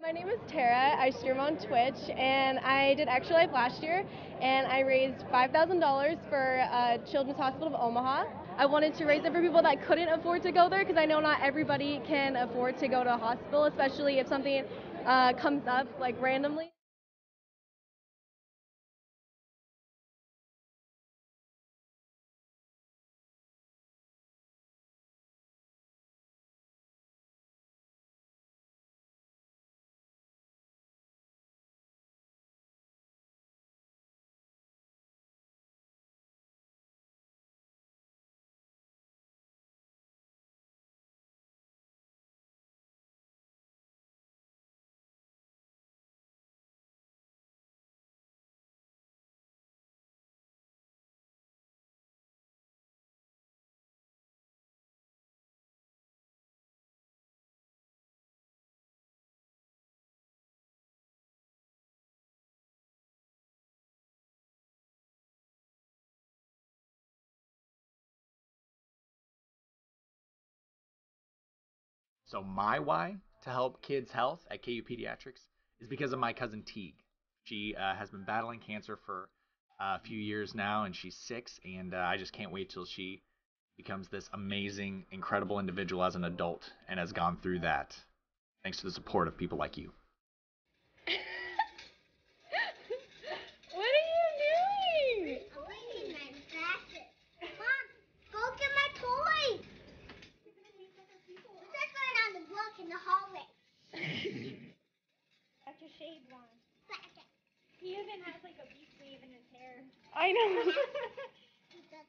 My name is Tara. I stream on Twitch, and I did Extra Life last year, and I raised $5,000 for Children's Hospital of Omaha. I wanted to raise it for people that couldn't afford to go there, because I know not everybody can afford to go to a hospital, especially if something comes up like randomly. So my why to help kids' health at KU Pediatrics is because of my cousin Teague. She has been battling cancer for a few years now, and she's 6, and I just can't wait till she becomes this amazing, incredible individual as an adult and has gone through that thanks to the support of people like you. What are you doing? I'm cleaning my glasses. Mom, go get my toy. What's that going on the block in the hallway? That's your shade one. He even has like a beef weave in his hair. I know. He doesn't.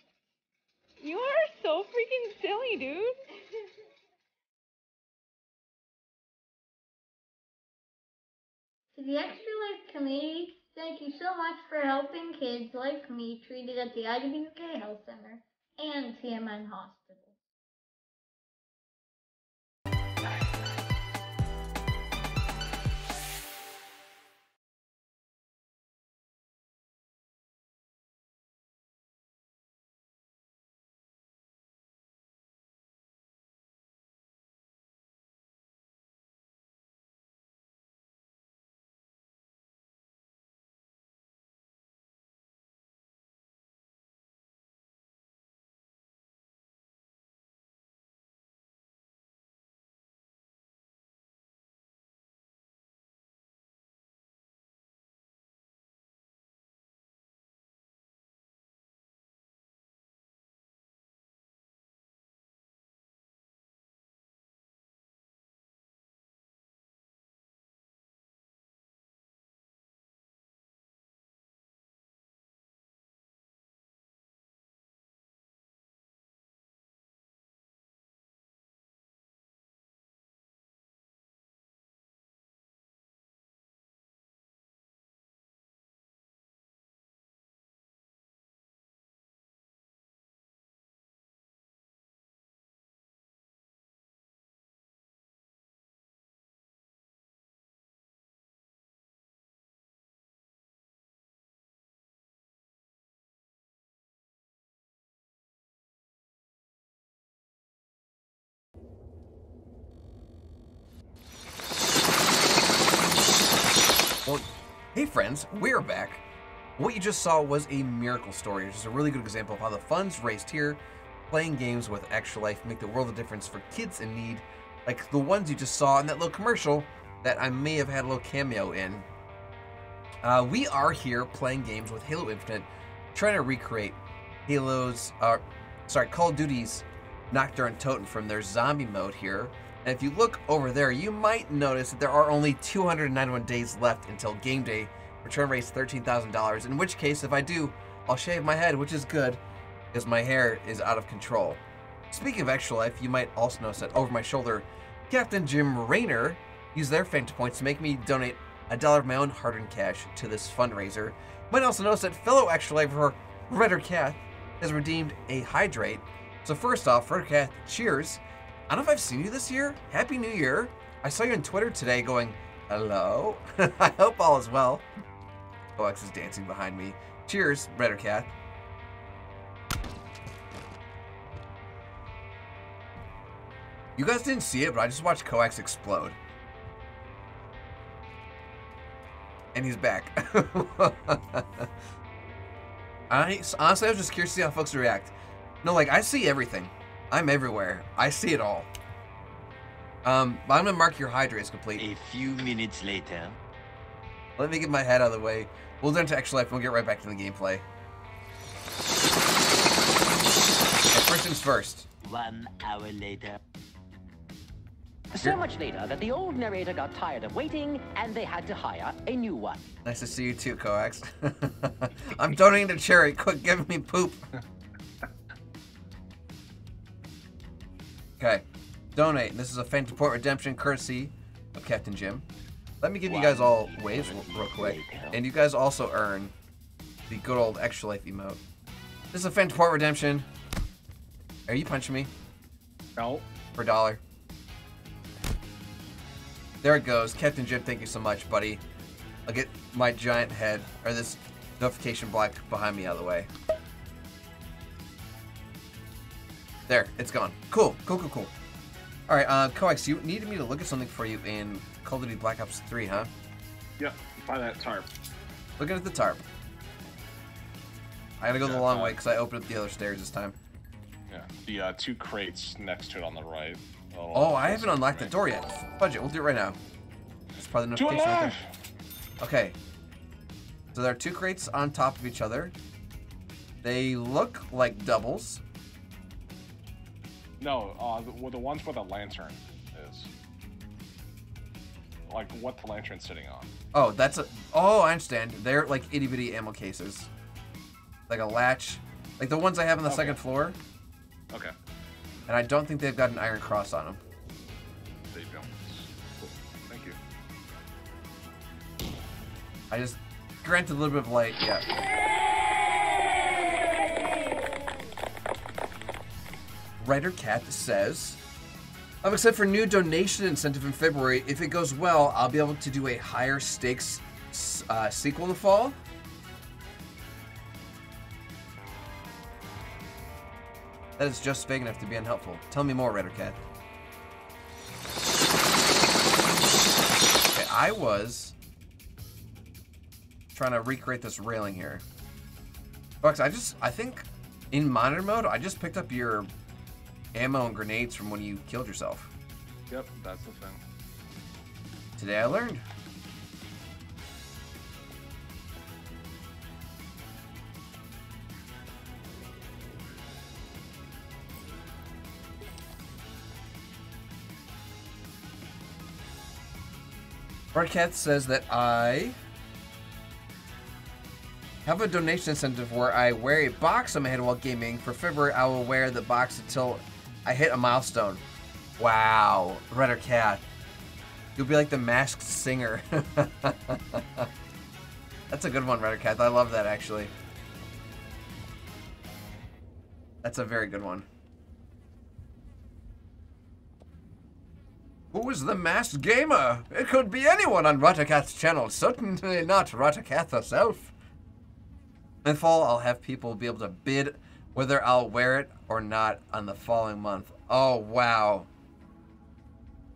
You are so freaking silly, dude. the Extra Life community, thank you so much for helping kids like me treated at the IWK Health Center and TMN Hospital. Well, hey friends, we're back. What you just saw was a miracle story, which is a really good example of how the funds raised here, playing games with Extra Life, make the world of difference for kids in need, like the ones you just saw in that little commercial that I may have had a little cameo in. We are here playing games with Halo Infinite, trying to recreate Call of Duty's Nacht der Untoten from their zombie mode here. And if you look over there, you might notice that there are only 291 days left until game day. We're trying to raise $13,000, in which case, if I do, I'll shave my head, which is good, because my hair is out of control. Speaking of Extra Life, you might also notice that over my shoulder, Captain Jim Raynor used their Phantom Points to make me donate $1 of my own hard-earned cash to this fundraiser. You might also notice that fellow Extra Lifer Redder Cath has redeemed a hydrate. So first off, Redder Cath, cheers. I don't know if I've seen you this year. Happy New Year. I saw you on Twitter today going, hello. I hope all is well. Coax is dancing behind me. Cheers, Redder Cath. You guys didn't see it, but I just watched Coax explode. And he's back. Honestly, I was just curious to see how folks react. No, like, I see everything. I'm everywhere. I see it all. But I'm gonna mark your hydrate as complete. A few minutes later. Let me get my head out of the way. We'll do into Extra Life and we'll get right back to the gameplay. Okay, first things first. 1 hour later. So much later that the old narrator got tired of waiting and they had to hire a new one. Nice to see you too, Coax. I'm donating to charity. Quick, give me poop. Okay, donate. This is a Phantom Point redemption courtesy of Captain Jim. Let me give you guys all waves real quick. And you guys also earn the good old Extra Life emote. This is a Phantom Point redemption. Are you punching me? No. For $1. There it goes. Captain Jim, thank you so much, buddy. I'll get my giant head, or this notification block behind me out of the way. There, it's gone. Cool, cool, cool, cool. Alright, Coax, you needed me to look at something for you in Call of Duty Black Ops 3, huh? Yeah, find that tarp. Looking at the tarp. I gotta go the long way because I opened up the other stairs this time. Yeah, the 2 crates next to it on the right. Oh, I haven't unlocked the door yet. Fudge it, we'll do it right now. That's probably the notification right there. Okay. So there are 2 crates on top of each other. They look like doubles. No, the ones where the lantern is. Like what the lantern's sitting on. Oh, that's a... Oh, I understand. They're like itty-bitty ammo cases. Like a latch. Like the ones I have on the second floor. Okay. And I don't think they've got an iron cross on them. There you go. Cool. Thank you. I just granted a little bit of light, yeah. Writer Cat says, I'm excited for new donation incentive in February. If it goes well, I'll be able to do a higher stakes sequel in the fall. That is just vague enough to be unhelpful. Tell me more, Writer Cat. Okay, I was trying to recreate this railing here. Bucks, I think in monitor mode, I just picked up your ammo and grenades from when you killed yourself. Yep, that's the thing. Today I learned. Redcat says that I have a donation incentive where I wear a box on my head while gaming. For February, I will wear the box until I hit a milestone. Wow, Redder Cat. You'll be like the Masked Singer. That's a good one, Redder Cat. I love that, actually. That's a very good one. Who is the masked gamer? It could be anyone on Rattercat's channel, certainly not Rattercat herself. In fall, I'll have people be able to bid whether I'll wear it or not on the following month. Oh, wow.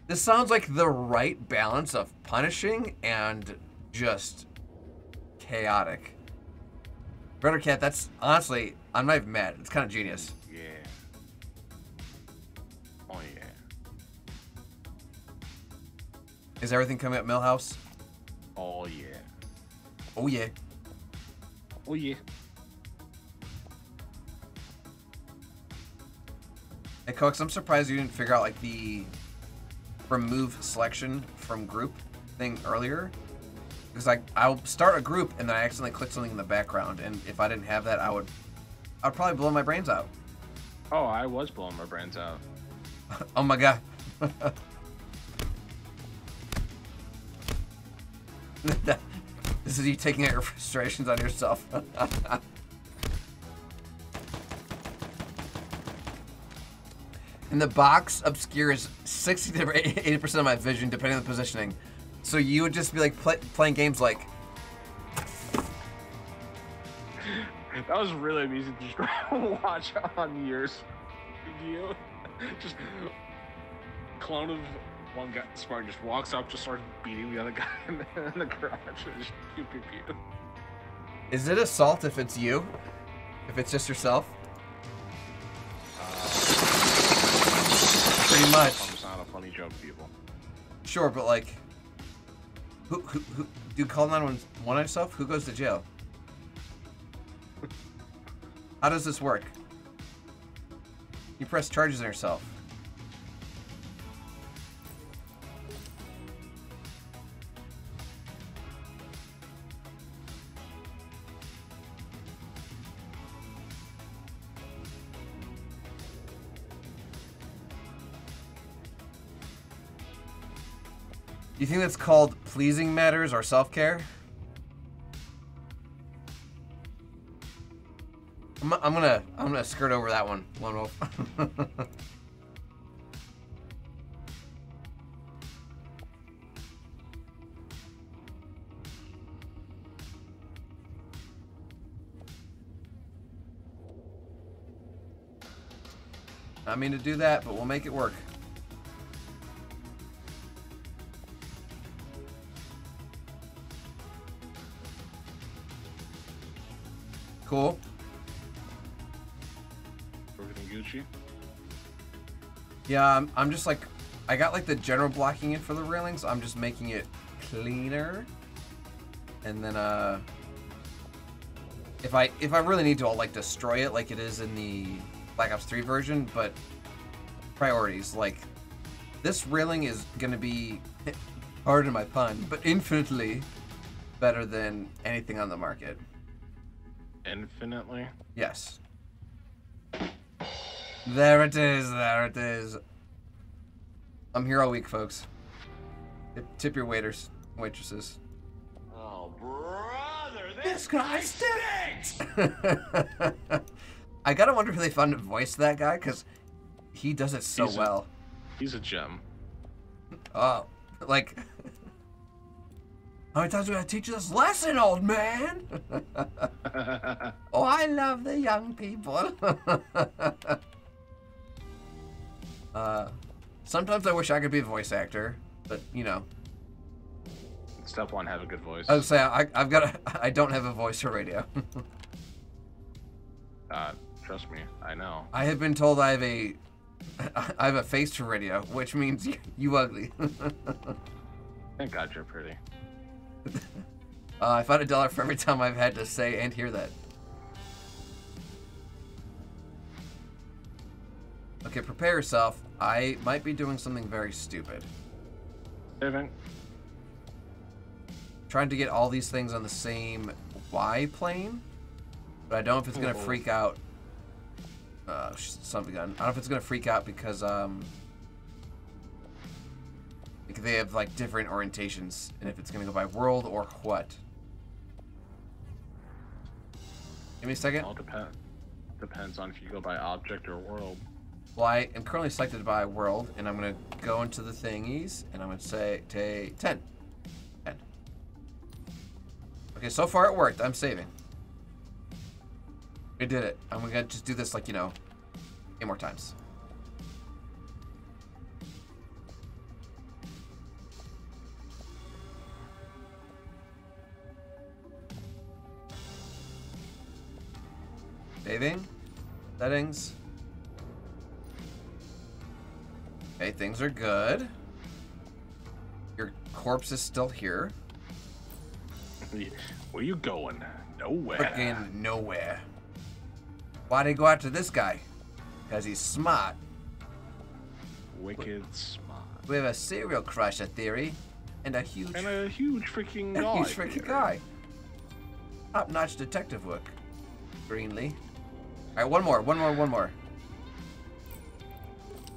This sounds like the right balance of punishing and just chaotic. Rattercat, that's honestly, I'm not even mad. It's kind of genius. Yeah. Oh, yeah. Is everything coming up Millhouse? Oh, yeah. Oh, yeah. Oh, yeah. Hey, Cox, I'm surprised you didn't figure out, like, the remove selection from group thing earlier. Because, like, I'll start a group, and then I accidentally click something in the background, and if I didn't have that, I'd probably blow my brains out. Oh, I was blowing my brains out. Oh, my God. This is you taking out your frustrations on yourself. And the box obscures 60 to 80% of my vision, depending on the positioning. So you would just be like playing games like. That was really amusing to just watch on yours video. Just clone of one guy, Smart just walks up, just starts beating the other guy in the garage. And just pew, pew, pew. Is it assault if it's you? If it's just yourself? Pretty much. It's not a funny joke, people. Sure, but like, who do you call 911 on yourself? Who goes to jail? How does this work? You press charges on yourself. Do you think that's called pleasing matters or self-care? I'm gonna skirt over that one, Lone Wolf. I mean to do that, but we'll make it work. Cool. Everything Gucci? Yeah, I'm just like, I got like the general blocking in for the railings. I'm just making it cleaner. And then, if I really need to, I'll like destroy it like it is in the Black Ops 3 version, but priorities, like, this railing is gonna be, pardon my pun, but infinitely better than anything on the market. Infinitely? Yes. There it is, there it is. I'm here all week, folks. Tip your waiters, waitresses. Oh, bro. This guy stinks! I gotta wonder if they found a voice to that guy, because he does it so well. He's a gem. Oh, like... How many times do I teach you this lesson, old man? Oh, I love the young people. Sometimes I wish I could be a voice actor, but, you know. Step one, have a good voice. I would say I don't have a voice for radio. Trust me, I know. I have been told I have a face for radio, which means you ugly. Thank God you're pretty. I found $1 for every time I've had to say and hear that. Okay, prepare yourself. I might be doing something very stupid. Saving. Trying to get all these things on the same Y plane, but I don't know if it's gonna freak out. Something. I don't know if it's gonna freak out because they have like different orientations, and if it's gonna go by world or what. Give me a second. All depends on if you go by object or world. Well, I am currently selected by world, and I'm gonna go into the thingies, and I'm gonna say 10. 10. Okay, so far it worked. I'm saving. We did it. I'm gonna just do this like, you know, 8 more times. Saving. Settings. Okay, things are good. Your corpse is still here. Where you going? Nowhere. Freaking nowhere. Why'd they go after this guy? Because he's smart. Wicked smart. We have a serial crusher theory. And a huge freaking guy. A huge freaking guy. Top-notch detective work. Greenlee. Alright, one more.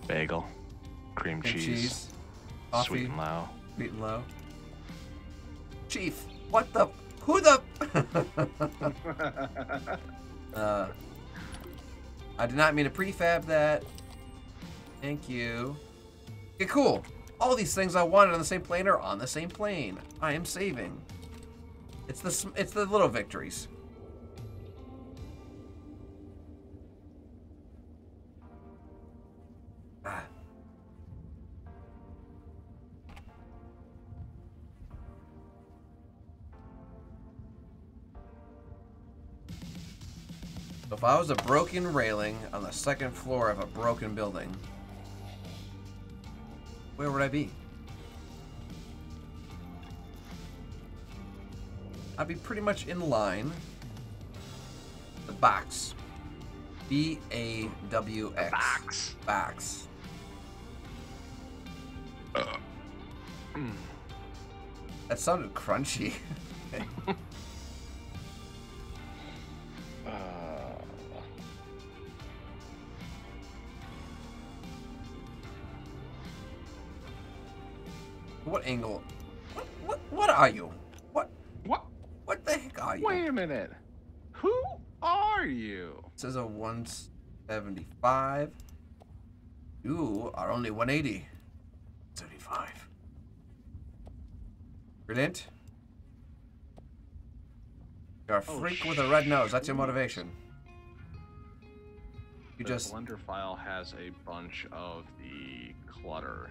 Bagel. Cream cheese. Coffee. Sweet and low. Sweet and low. Chief, what the? Who the? I did not mean to prefab that. Thank you. Okay, cool. All these things I wanted on the same plane are on the same plane. I am saving. It's the little victories. So if I was a broken railing on the second floor of a broken building, where would I be? I'd be pretty much in line. The box. B-A-W-X. Box. Box. That sounded crunchy. What angle? What are you? What the heck are you? Wait a minute. Who are you? It says a 175. You are only 180. 75. Brilliant. You're a freak with a red nose. That's your motivation. You The just... Blender file has a bunch of the clutter.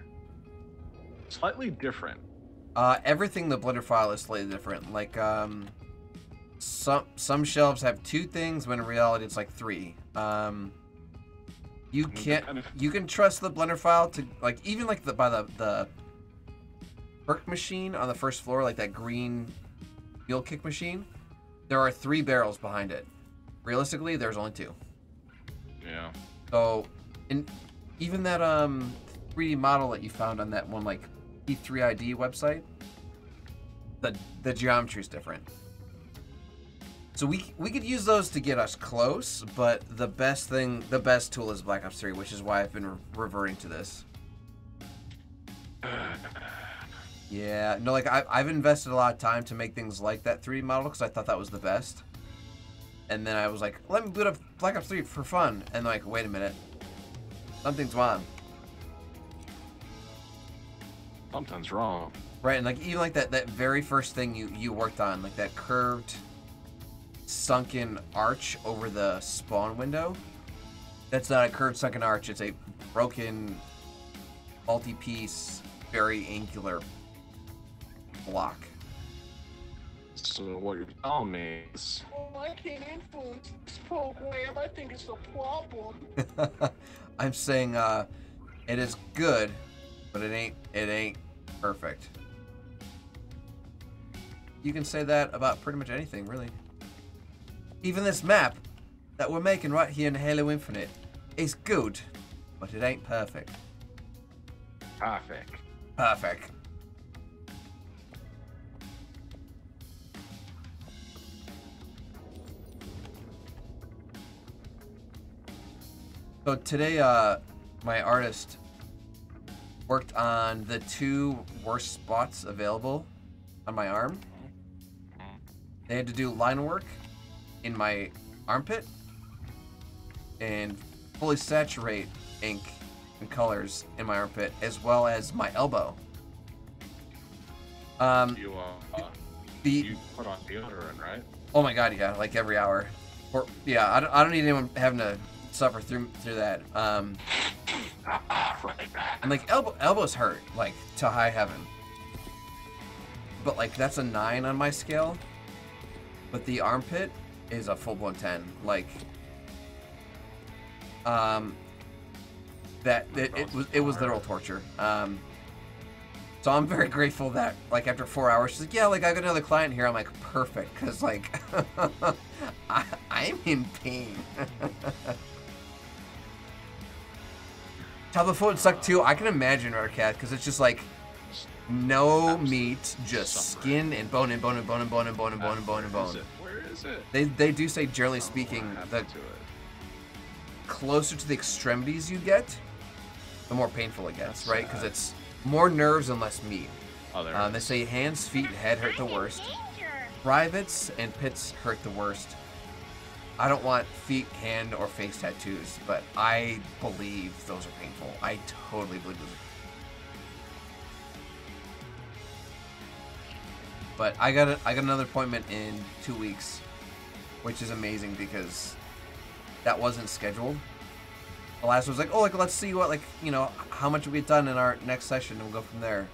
Slightly different. Everything in the Blender file is slightly different. Like, some shelves have 2 things, when in reality it's like 3. You can trust the Blender file to, like, even like by the perk machine on the first floor, like that green fuel kick machine, there are 3 barrels behind it. Realistically, there's only 2. Yeah. So, and even that 3D model that you found on that one, like, E3ID website, the geometry is different. So we could use those to get us close, but the best tool is Black Ops 3, which is why I've been reverting to this. Yeah, no, like I've invested a lot of time to make things like that 3D model because I thought that was the best. And then I was like, let me boot up Black Ops 3 for fun. And like, wait a minute. Something's wrong. Something's wrong. Right, and like even like that very first thing you worked on, like that curved, sunken arch over the spawn window. That's not a curved sunken arch, it's a broken, multi-piece, very angular block. So what you're telling me is... Oh, I can't influence this program. I think it's a problem. I'm saying it is good, but it ain't perfect. You can say that about pretty much anything, really. Even this map that we're making right here in Halo Infinite is good, but it ain't perfect. Perfect. Perfect. So today, my artist worked on the 2 worst spots available on my arm. They had to do line work in my armpit and fully saturate ink and colors in my armpit, as well as my elbow. You put on deodorant, right? Oh my god, yeah, like every hour. Or yeah, I don't need anyone having to suffer through that. And like elbows hurt like to high heaven. But like that's a 9 on my scale. But the armpit is a full-blown 10. Like it was literal torture. So I'm very grateful that like after 4 hours she's like, yeah, like I got another client here. I'm like, perfect, because like I'm in pain. Tell the foot suck too. I can imagine Cat, because it's just like no meat, just skin and bone and bone and bone and bone and bone and bone and bone and bone. Where is it? They do say, generally speaking, the closer to the extremities you get, the more painful it gets, right? Because it's more nerves and less meat. Oh, they say hands, feet, and head hurt the worst. Privates and pits hurt the worst. I don't want feet, hand, or face tattoos, but I believe those are painful. I totally believe those. But I got another appointment in 2 weeks, which is amazing because that wasn't scheduled. The last one was like, oh, like let's see what, like, you know, how much we get done in our next session, and we'll go from there.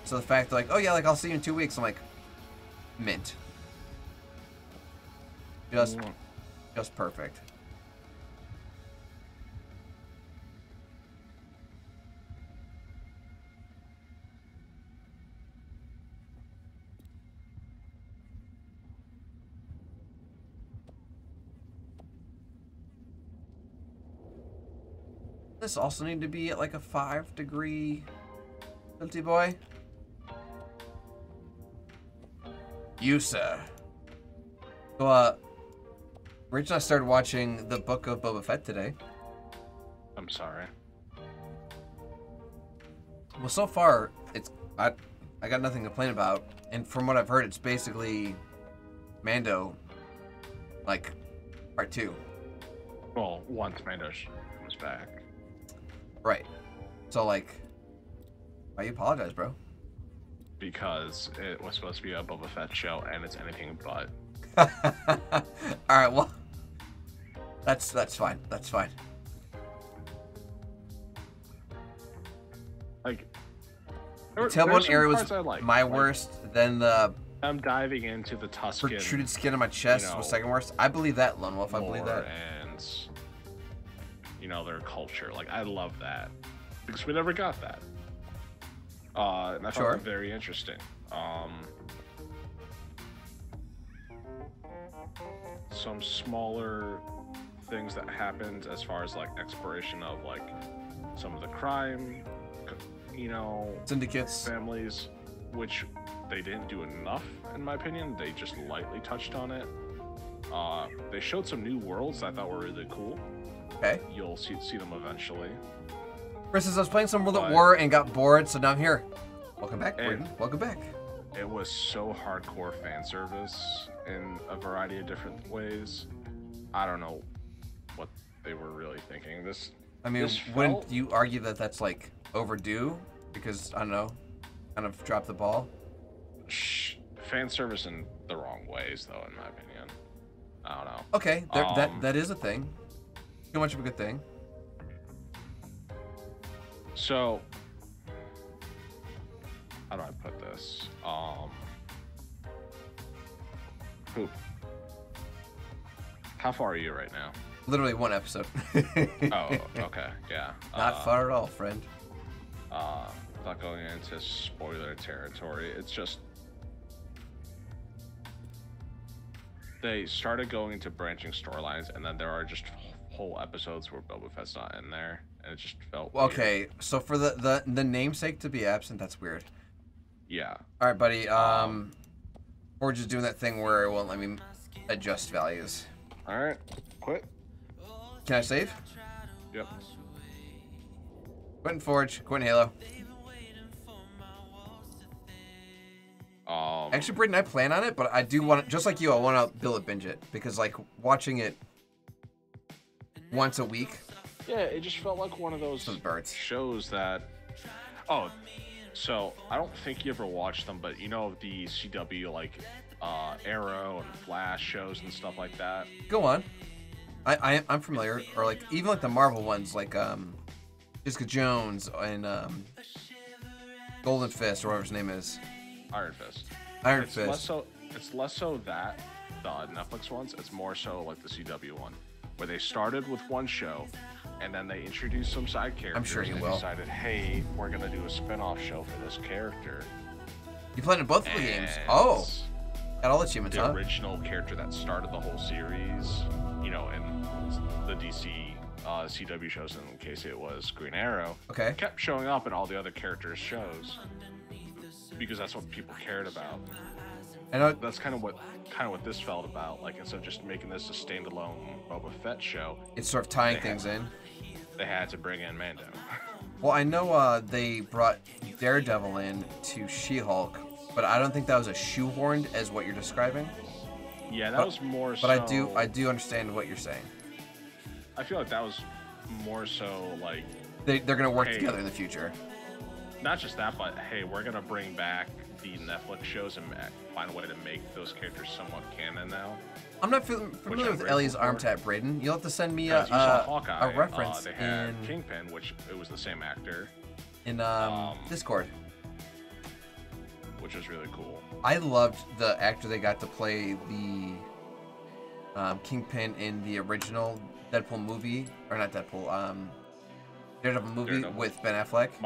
So the fact that like, oh yeah, like I'll see you in 2 weeks, I'm like, mint. Just perfect. This also need to be at like a 5-degree guilty boy. You, sir. So, Rich and I started watching the Book of Boba Fett today. I'm sorry. Well, so far, I got nothing to complain about, and from what I've heard, it's basically Mando, like, part 2. Well, once Mando comes back. Right. So, like, why you apologize, bro? Because it was supposed to be a Boba Fett show, and it's anything but. Alright, well, that's fine. That's fine. Like, the tailbone area was my worst, then the... I'm diving into the Tusken... protruded skin on my chest was second worst. I believe that, Lone Wolf, I believe that. And, you know, their culture. Like, I love that. Because we never got that. And I found it very interesting. Some smaller things that happened as far as, like, exploration of, like, some of the crime, you know... syndicates. Families, which they didn't do enough, in my opinion. They just lightly touched on it. They showed some new worlds that I thought were really cool. Okay. You'll see them eventually. Chris says, I was playing some World at War and got bored, so now I'm here. Welcome back, Braden. Welcome back. It was so hardcore fan service in a variety of different ways. I don't know what they were really thinking. Wouldn't you argue that that's like overdue? Because, I don't know, kind of dropped the ball? Fan service in the wrong ways, though, in my opinion. I don't know. Okay, that is a thing. Too much of a good thing. So, how do I put this? Poop. How far are you right now? Literally one episode. Oh, okay, yeah. Not far at all, friend. Not going into spoiler territory. It's just they started going into branching storylines, and then there are just whole episodes where Boba Fett's not in there, and it just felt weird. Okay, so for the namesake to be absent, that's weird. Yeah. All right, buddy. We're just doing that thing where it won't let me adjust values. All right, quit. Can I save? Yep. Quit in Forge. Quit in Halo. Actually, Braden, I plan on it, but I do want, just like you, I want to build it, binge it, because like watching it once a week. Yeah, it just felt like one of those shows that. Oh, so I don't think you ever watched them, but you know the CW like Arrow and Flash shows and stuff like that. Go on. I'm familiar, or like even like the Marvel ones, like Jessica Jones and Golden Fist, or whatever his name is. Iron Fist. Iron Fist. It's less so that the Netflix ones. It's more so like the CW one, where they started with one show, and then they introduced some side characters. I'm sure you and will. Decided, hey, we're gonna do a spin-off show for this character. You played in both of the games. Oh, got all achievements, the huh? original character that started the whole series, you know, in the DC CW shows, in case it was Green Arrow, okay, kept showing up in all the other characters' shows because that's what people cared about. And that's kind of what this felt about. Like, instead of just making this a standalone Boba Fett show, it's sort of tying things in. They had to bring in Mando. Well, I know they brought Daredevil in to She-Hulk, but I don't think that was as shoehorned as what you're describing. Yeah, that was more. But I do understand what you're saying. I feel like that was more so like they're gonna work together in the future. Not just that, but hey, we're gonna bring back the Netflix shows and find a way to make those characters somewhat canon now. I'm not familiar with Ellie's arm tap, Braden. You'll have to send me a reference they had in Kingpin, which it was the same actor. In Discord. Which was really cool. I loved the actor they got to play the Kingpin in the original Deadpool movie, or not Deadpool, Daredevil movie with Ben Affleck.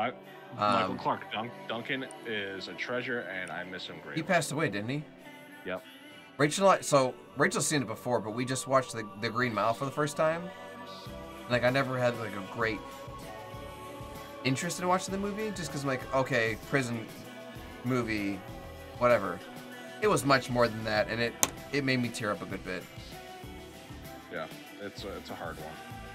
Michael Clark Duncan is a treasure, and I miss him greatly. He passed away, didn't he? Yep. Rachel's seen it before, but we just watched the Green Mile for the first time. Like, I never had like a great interest in watching the movie, just because I'm like, okay, prison movie, whatever. It was much more than that, and it made me tear up a good bit. Yeah, it's a hard one.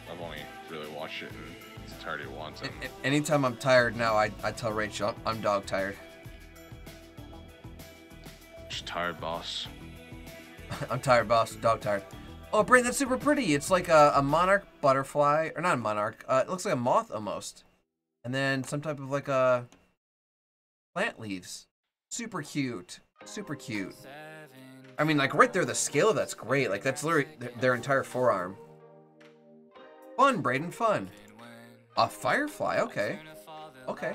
I've only really watched it in its entirety once. Anytime I'm tired now, I tell Rachel I'm dog tired. Just tired, boss. I'm tired, boss. Dog tired. Oh, Brain, that's super pretty. It's like a monarch butterfly, or not a monarch. It looks like a moth almost, and then some type of like a plant leaves. Super cute. Super cute. I mean, like right there, the scale of that's great. Like that's literally their entire forearm. Fun, Braden, fun. A firefly. Okay. Okay.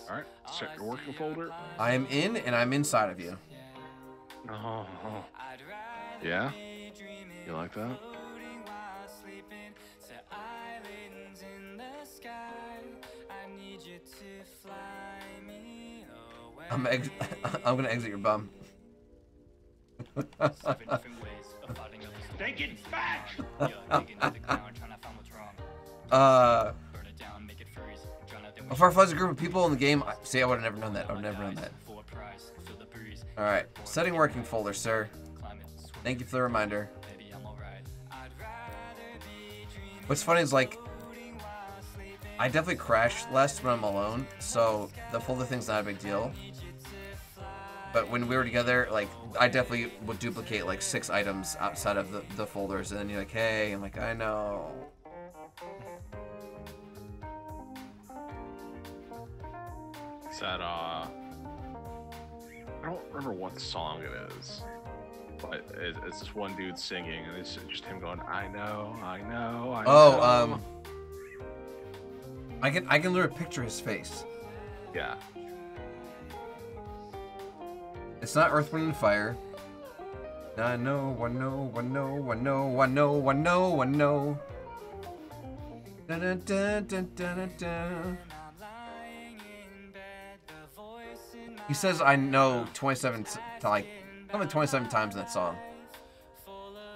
All right. Set your working folder. I am in, and I'm inside of you. Oh. Yeah? You like that? I'm gonna exit your bum. Take it back! A Firefly's a group of people in the game. See, I would have never known that. I would have never known that. Alright. Setting working folder, sir. Thank you for the reminder. What's funny is, like, I definitely crash less when I'm alone, so the folder thing's not a big deal. But when we were together, like, I definitely would duplicate like 6 items outside of the folders, and then you're like, hey, I'm like, I know. It's that, I don't remember what song it is, but it's this one dude singing, and it's just him going, I know, I know, I know. I can literally picture his face. Yeah. It's not Earth, Wind, and Fire. I know, I know, I know, I know, I know, I know, I know. Dun, dun, dun, dun, dun, dun. He says I know 27 like probably 27 times in that song.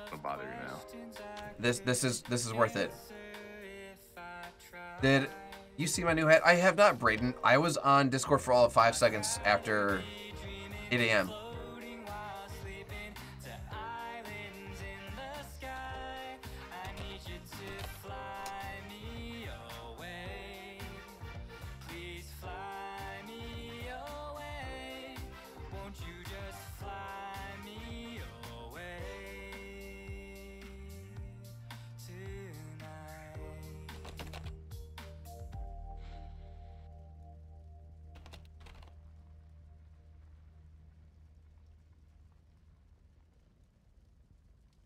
Don't bother you now. This is worth it. Did you see my new hat? I have not, Brayden. I was on Discord for all of 5 seconds after 8 a.m.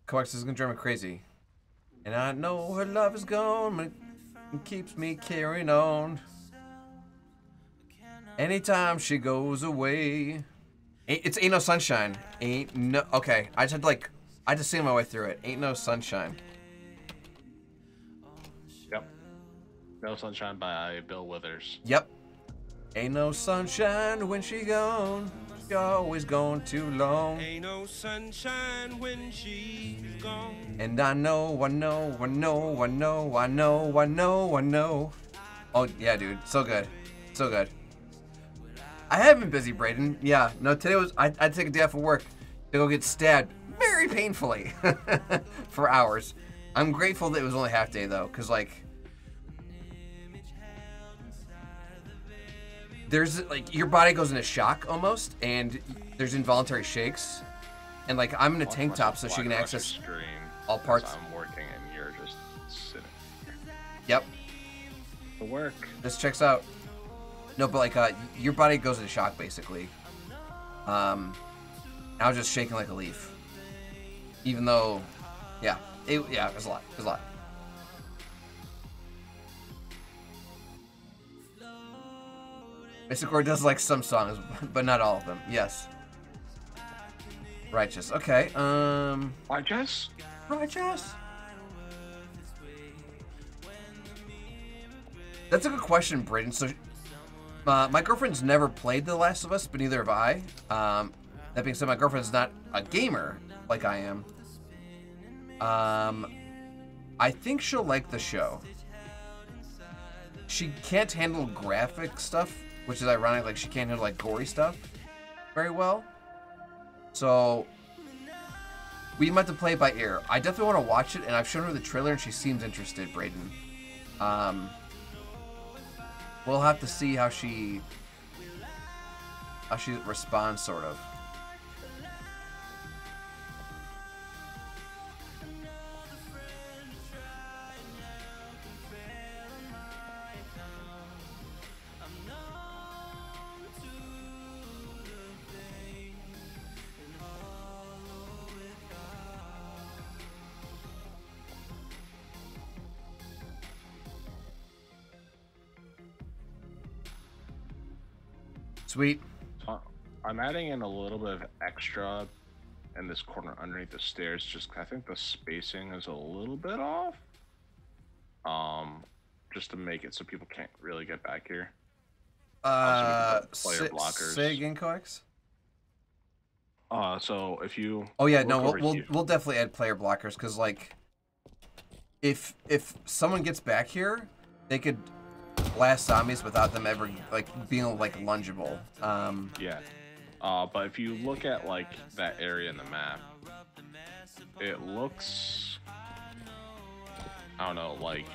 Coax is gonna drive me crazy. And I know her love is gone, but it keeps me carrying on. Anytime she goes away. It's Ain't No Sunshine. Ain't no... Okay, I just had to sing my way through it. Ain't No Sunshine. Yep. No Sunshine by Bill Withers. Yep. Ain't no sunshine when she gone. She always gone too long. Ain't no sunshine when she's gone. And I know, I know, I know, I know, I know, I know, I know. Oh, yeah, dude. So good. So good. I have been busy, Brayden. Yeah. No, today was... I'd take a day off of work to go get stabbed very painfully for hours. I'm grateful that it was only half day, though, because, like... There's, like, your body goes into shock, almost, and there's involuntary shakes. And, like, I'm in a tank top, so she can access all parts. I'm working and you're just sitting here. Yep. The work. This checks out. No, but, like, your body goes into shock, basically. I was just shaking like a leaf. Even though, yeah, it was a lot. It was a lot. Mystic does like some songs, but not all of them. Yes. Righteous. Okay. Righteous? Righteous. That's a good question, Brayden. So, my girlfriend's never played The Last of Us, but neither have I. That being said, my girlfriend's not a gamer like I am. I think she'll like the show. She can't handle graphic stuff, which is ironic. Like, she can't handle, like, gory stuff very well. So, we might have to play it by ear. I definitely want to watch it, and I've shown her the trailer, and she seems interested, Brayden. We'll have to see how she responds, sort of. Sweet. So I'm adding in a little bit of extra in this corner underneath the stairs, just 'cause I think the spacing is a little bit off. Just to make it so people can't really get back here. Player blockers. Say again, Coax? So if you... Oh yeah, no, we'll definitely add player blockers, because, like, if someone gets back here, they could blast zombies without them ever, like, being, like, lungeable. Yeah. But if you look at, like, that area in the map, it looks... I don't know, like,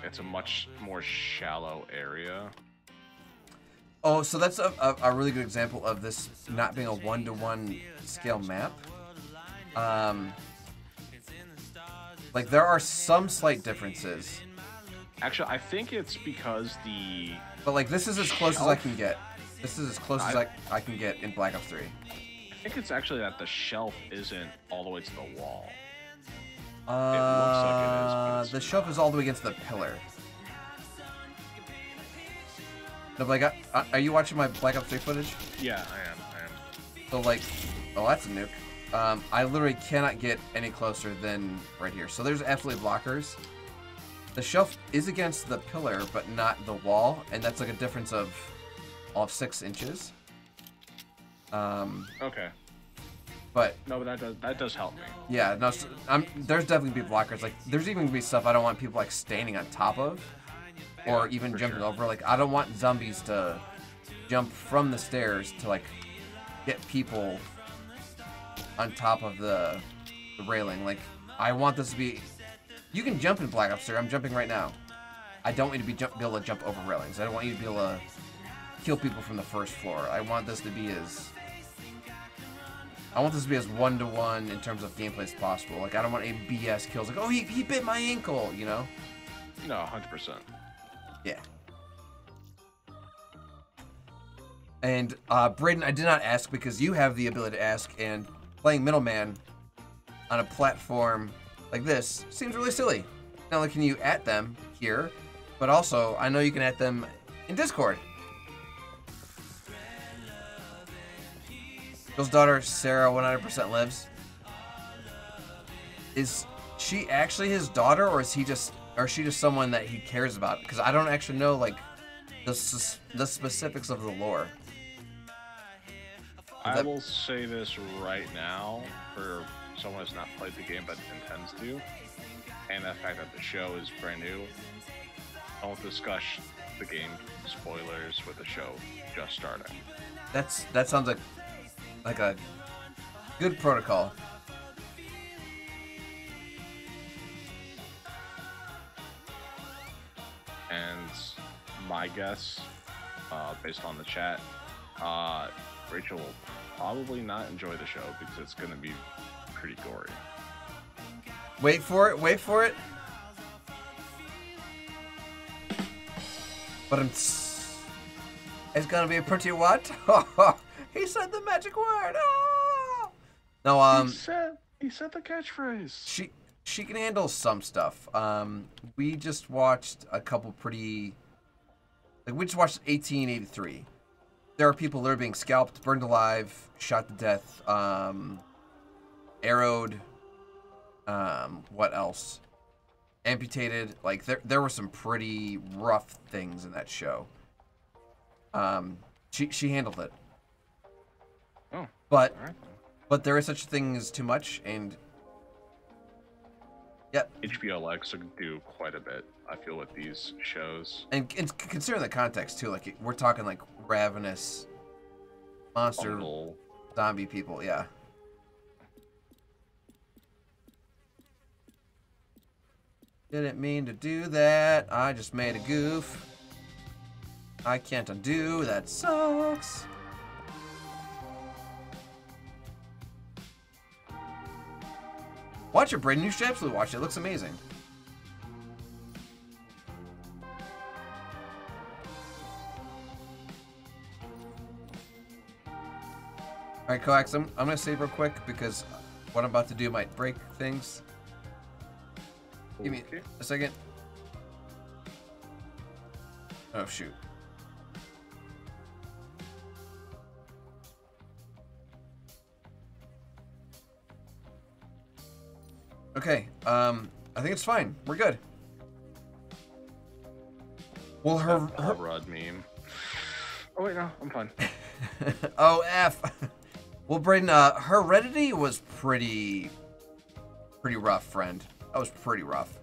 it's a much more shallow area. Oh, so that's a really good example of this not being a 1-to-1 scale map. Like, there are some slight differences. Actually, I think it's because the... But, like, this is as close as I can get. This is as close as I can get in Black Ops 3. I think it's actually that the shelf isn't all the way to the wall. It looks like it is, but the shelf is all the way against the pillar. No, but like, are you watching my Black Ops 3 footage? Yeah, I am. So, like, oh, that's a nuke. I literally cannot get any closer than right here. So there's absolutely blockers. The shelf is against the pillar, but not the wall, and that's like a difference of all of 6 inches. Okay. But no, but that does help me. Yeah, no, so, there's definitely be blockers. Like, there's even gonna be stuff I don't want people like standing on top of, or even jumping over. Like, I don't want zombies to jump from the stairs to like get people on top of the railing. Like, I want this to be. You can jump in Black Ops 3. I'm jumping right now. I don't want you to be able to jump over railings. I don't want you to be able to kill people from the first floor. I want this to be as 1-to-1 in terms of gameplay as possible. Like, I don't want any BS kills. Like, oh, he bit my ankle, you know? No, 100%. Yeah. And, Braden, I did not ask because you have the ability to ask, and playing middleman on a platform like this seems really silly. Not only can you at them here, but also I know you can at them in Discord. Bill's daughter, Sarah, 100% lives. Is she actually his daughter, or is she just someone that he cares about? Because I don't actually know, like, the specifics of the lore. I will say this right now, for someone who's not played the game but intends to, and the fact that the show is brand new, don't discuss the game spoilers with the show just starting. That sounds like a good protocol. And my guess, based on the chat, Rachel will probably not enjoy the show because it's going to be pretty gory. Wait for it, wait for it. But it's gonna be a pretty what? He said the magic word. Oh! No, he said the catchphrase. She can handle some stuff. We just watched a couple pretty. Like, we just watched 1883. There are people that are being scalped, burned alive, shot to death, arrowed. What else? Amputated. Like, there were some pretty rough things in that show. She handled it. Oh. But all right. But there is such a thing as too much, and yep. HBO likes to do quite a bit, I feel, with these shows. And considering the context too, like, we're talking like ravenous monster zombie people, yeah. Didn't mean to do that. I just made a goof. I can't undo. That sucks. Watch it, Braden. You should absolutely watch it. It looks amazing. Alright, Coax, I'm going to save real quick because what I'm about to do might break things. Give me a second. Oh, shoot. Okay, I think it's fine. We're good. Well, her Rod meme. Oh wait, no, I'm fine. Oh, F. Well, Braden, Heredity was pretty rough, friend. That was pretty rough.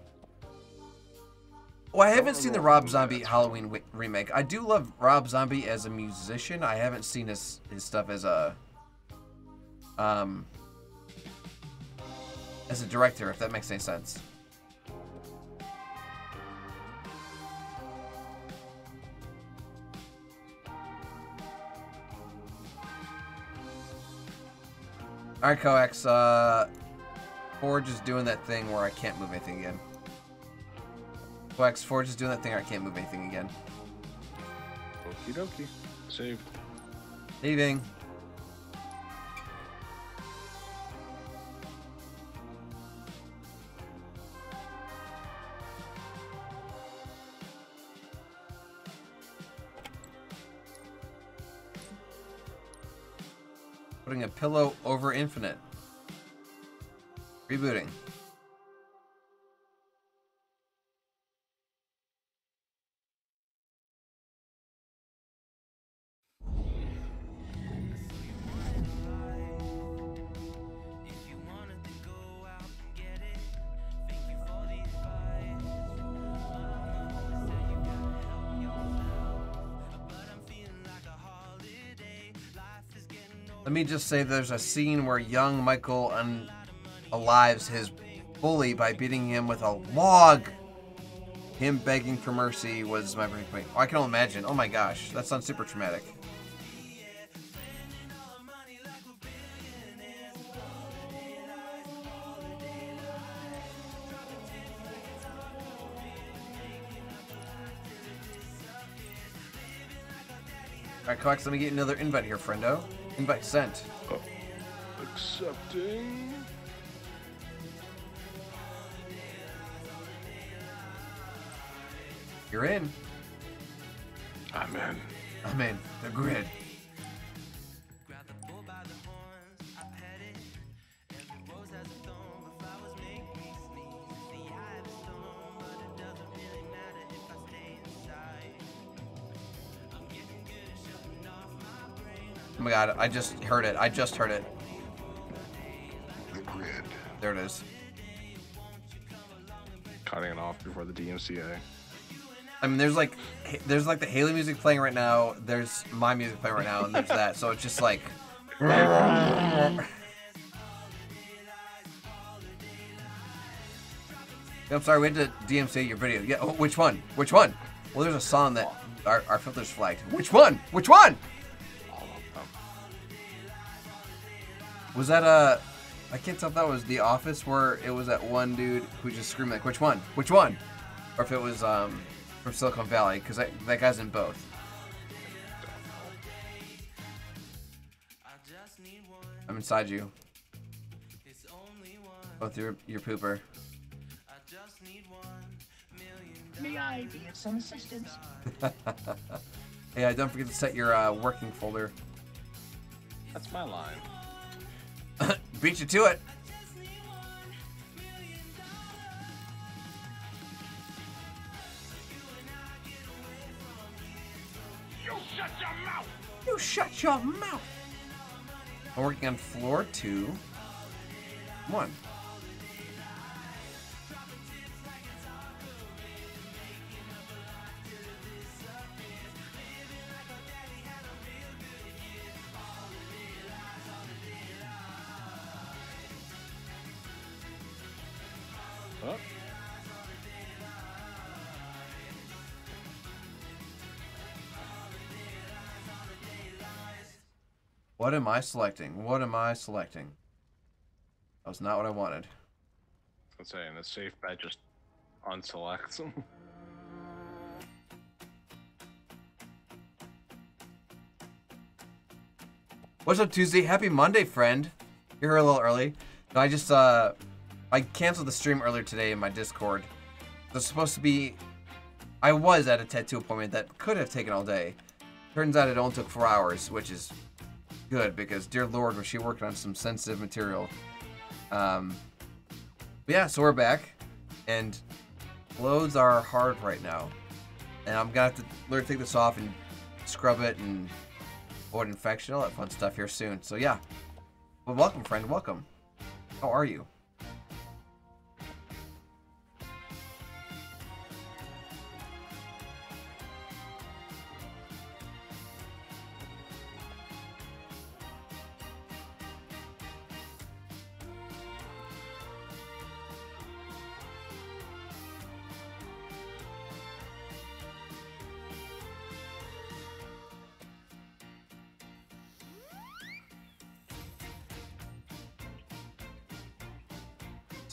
Well, I haven't seen the Rob Zombie Halloween remake. I do love Rob Zombie as a musician. I haven't seen his stuff as a director, if that makes any sense. Alright, Coax, Forge is doing that thing where I can't move anything again. Coax, Forge is doing that thing where I can't move anything again. Okie dokie. Saved. Leaving. Putting a pillow over infinite. Rebooting. Let me just say there's a scene where young Michael unalives his bully by beating him with a log. Him begging for mercy was my breaking point. Oh, I can only imagine. Oh my gosh, that sounds super traumatic. Alright, Coax, let me get another invite here, friendo. Invite sent. Accepting. You're in. I'm in. I'm in. The grid. Oh my god, I just heard it. I just heard it. The grid. There it is. Cutting it off before the DMCA. I mean, there's like the Haley music playing right now. There's my music playing right now, and there's that. So it's just like. I'm sorry, we had to DMCA your video. Yeah, oh, which one? Which one? Well, there's a song that our filters flagged. Which one? Which one? Was that I can't tell if that was The Office where it was that one dude who just screamed like, which one? Which one? Or if it was from Silicon Valley, because that guy's in both. I'm inside you. Both your pooper. May I be of some assistance? Hey, don't forget to set your working folder. That's my line. Beat you to it. You shut your mouth! You shut your mouth! I'm working on floor 2. 1. Oh. What am I selecting? What am I selecting? That was not what I wanted. I'm saying the safe bet just unselects them. What's up, Tuesday? Happy Monday, friend. You're here a little early. No, I just I canceled the stream earlier today in my Discord. It was supposed to be. I was at a tattoo appointment that could have taken all day. Turns out it only took 4 hours, which is good because, dear Lord, was she working on some sensitive material. But yeah, so we're back, and clothes are hard right now, and I'm gonna have to learn to take this off and scrub it and avoid infection, all that fun stuff here soon. So yeah, well, welcome, friend, welcome. How are you?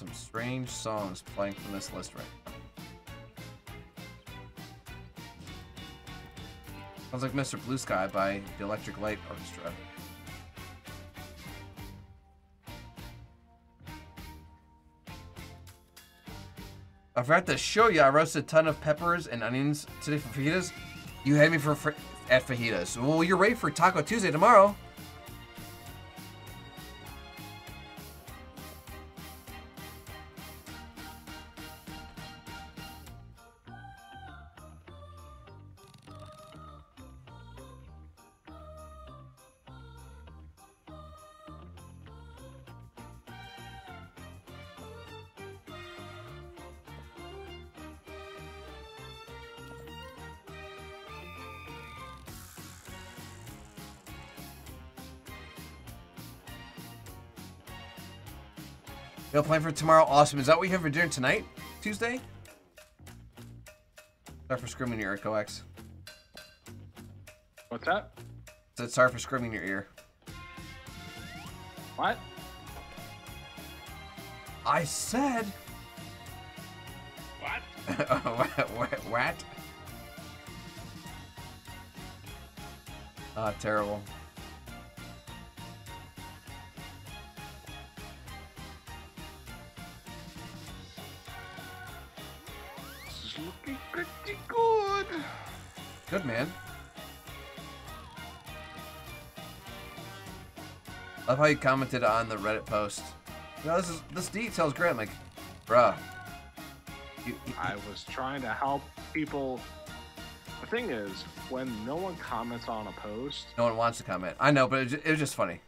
some strange songs playing from this list right now. Sounds like Mr. Blue Sky by the Electric Light Orchestra. I forgot to show you, I roasted a ton of peppers and onions today for fajitas. You had me at fajitas. Well, you're ready for Taco Tuesday tomorrow. No plan for tomorrow. Awesome. Is that what you have for dinner tonight? Tuesday? Sorry for screaming in your ear, Coax. What's that? Said sorry for screaming in your ear. What? I said. What? What? Ah, terrible. This is looking pretty good. Good, man. Love how you commented on the Reddit post. You know, this detail's great. I'm like, bruh. I was trying to help people. The thing is, when no one comments on a post, No one wants to comment. I know, but it was just funny.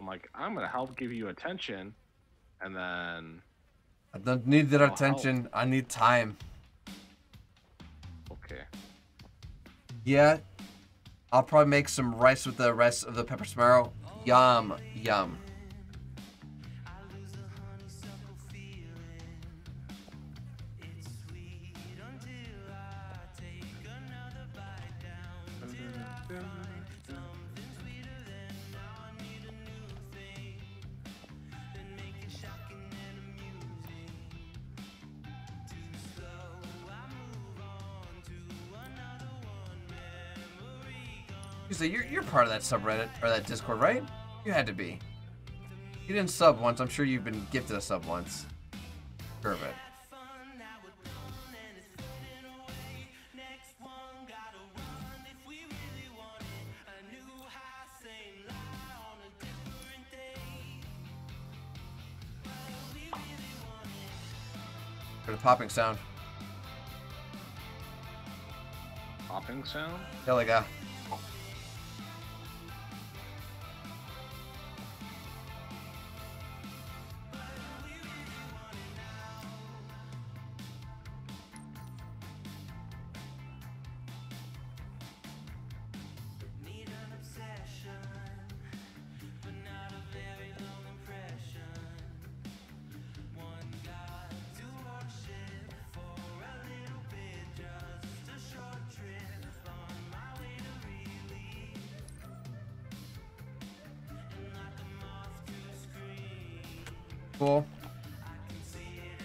I'm like, I'm gonna help give you attention, and then I don't need their attention. Help. I need time. Okay. Yeah, I'll probably make some rice with the rest of the pepper tomorrow. Yum, yum. Tuesday, you're part of that subreddit or that Discord, right? You had to be. You didn't sub once. I'm sure you've been gifted a sub once. Sure of it. For the popping sound. Popping sound? Yeah, like a. Cool.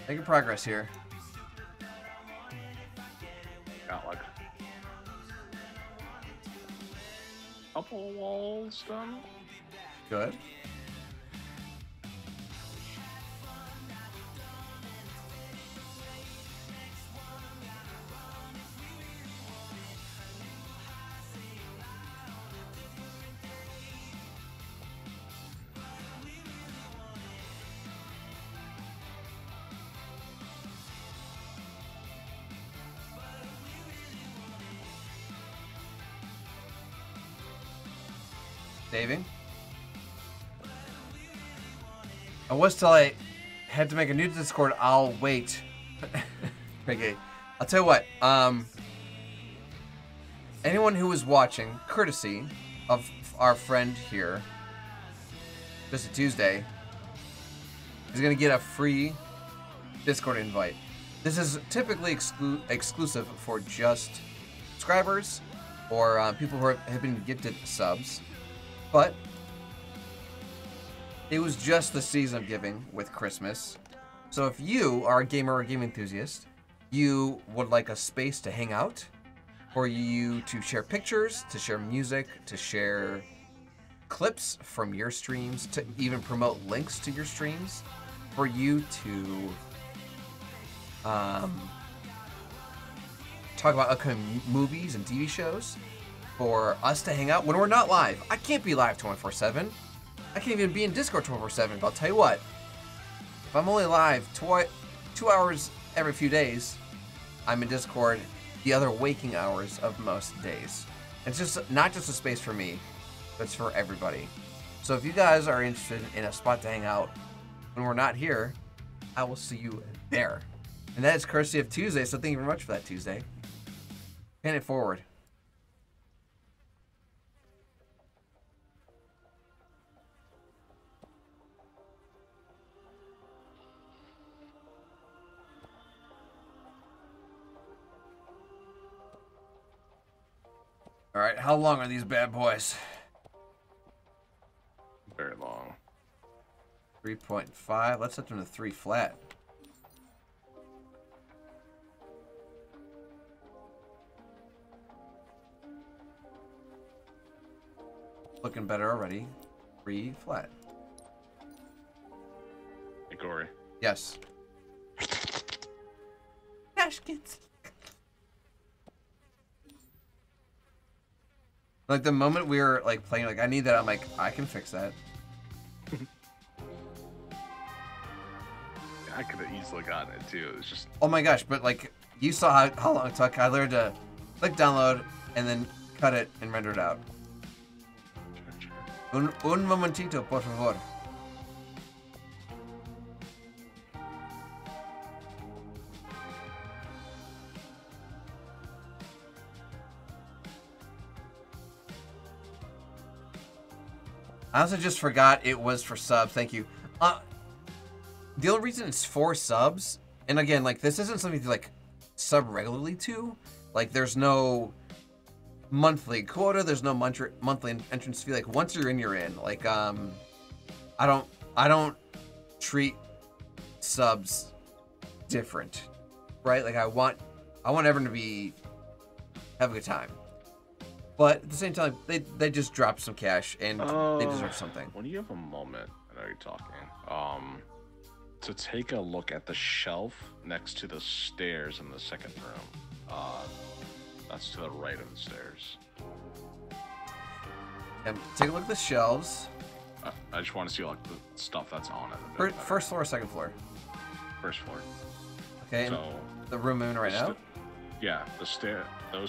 Making progress here. Got like a couple walls done. Good. Saving. I was till I had to make a new Discord. I'll wait. Okay. I'll tell you what. Anyone who was watching, courtesy of our friend here, just a Tuesday, is gonna get a free Discord invite. This is typically exclusive for just subscribers or people who have been gifted subs. But it was just the season of giving with Christmas, So if you are a gamer or a game enthusiast, you would like a space to hang out, for you to share pictures, to share music, to share clips from your streams, to even promote links to your streams, for you to talk about upcoming movies and TV shows, for us to hang out when we're not live. I can't be live 24/7. I can't even be in Discord 24/7, but I'll tell you what, if I'm only live 2 hours every few days, I'm in Discord the other waking hours of most days. It's just not just a space for me, but it's for everybody. So if you guys are interested in a spot to hang out when we're not here, I will see you there. And that is courtesy of Tuesday, so thank you very much for that, Tuesday. Paying it forward. All right, how long are these bad boys? Very long. 3.5. Let's set them to 3 flat. Looking better already. 3 flat. Hey, Gory. Yes. Ashkins. Like the moment we were like playing, like I need that. I'm like, I can fix that. I could have easily gotten it too. It was just. Oh my gosh! But like you saw how long it took. I learned to click download and then cut it and render it out. Un momentito, por favor. I also just forgot it was for subs. Thank you. The only reason it's for subs, and again, like this isn't something to like sub regularly to. Like there's no monthly quota. There's no monthly entrance fee. Like once you're in, you're in. Like I don't treat subs different, right? Like I want everyone to have a good time. But at the same time, they just dropped some cash and they deserve something. When you have a moment, I know you're talking, to take a look at the shelf next to the stairs in the second room. That's to the right of the stairs. And take a look at the shelves. I just want to see like the stuff that's on it. First floor or second floor? First floor. Okay, so the room I'm in right now? Yeah, those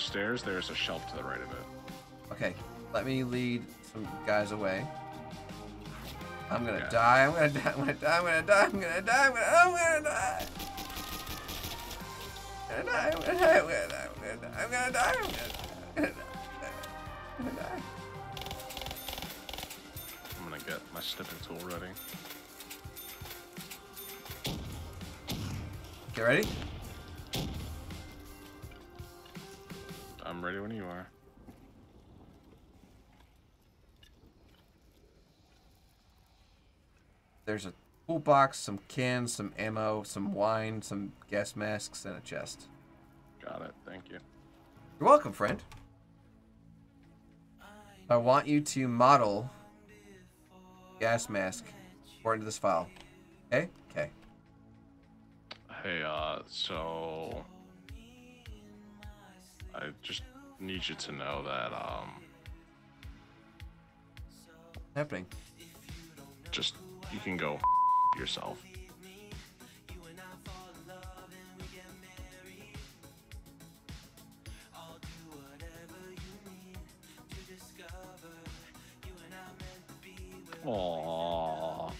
stairs, there's a shelf to the right of it. Okay, let me lead some guys away. I'm gonna die, I'm gonna die, I'm gonna die, I'm gonna die, I'm gonna die, I'm gonna die. I'm gonna die, I'm gonna die, I'm gonna die, I'm gonna die, I'm gonna die. I'm gonna get my snipping tool ready. Get ready? I'm ready when you are. There's a toolbox, some cans, some ammo, some wine, some gas masks, and a chest. Got it. Thank you. You're welcome, friend. I want you to model gas mask according to this file. Okay? Okay. Hey, so I just need you to know that, happening? Just, you can go yourself. Aww.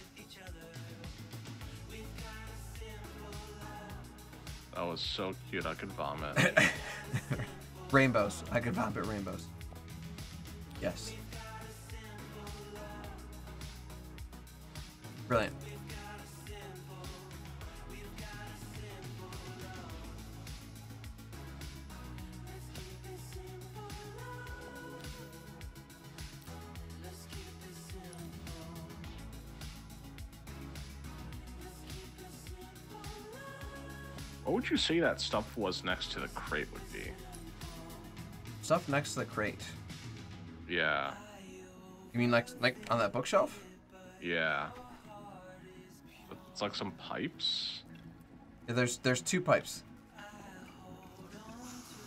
That was so cute, I could vomit. Rainbows. I could vomit rainbows. Yes. Brilliant. What would you say that stuff was next to the crate would be? Stuff next to the crate. Yeah. You mean like on that bookshelf? Yeah. It's like some pipes. Yeah, there's 2 pipes.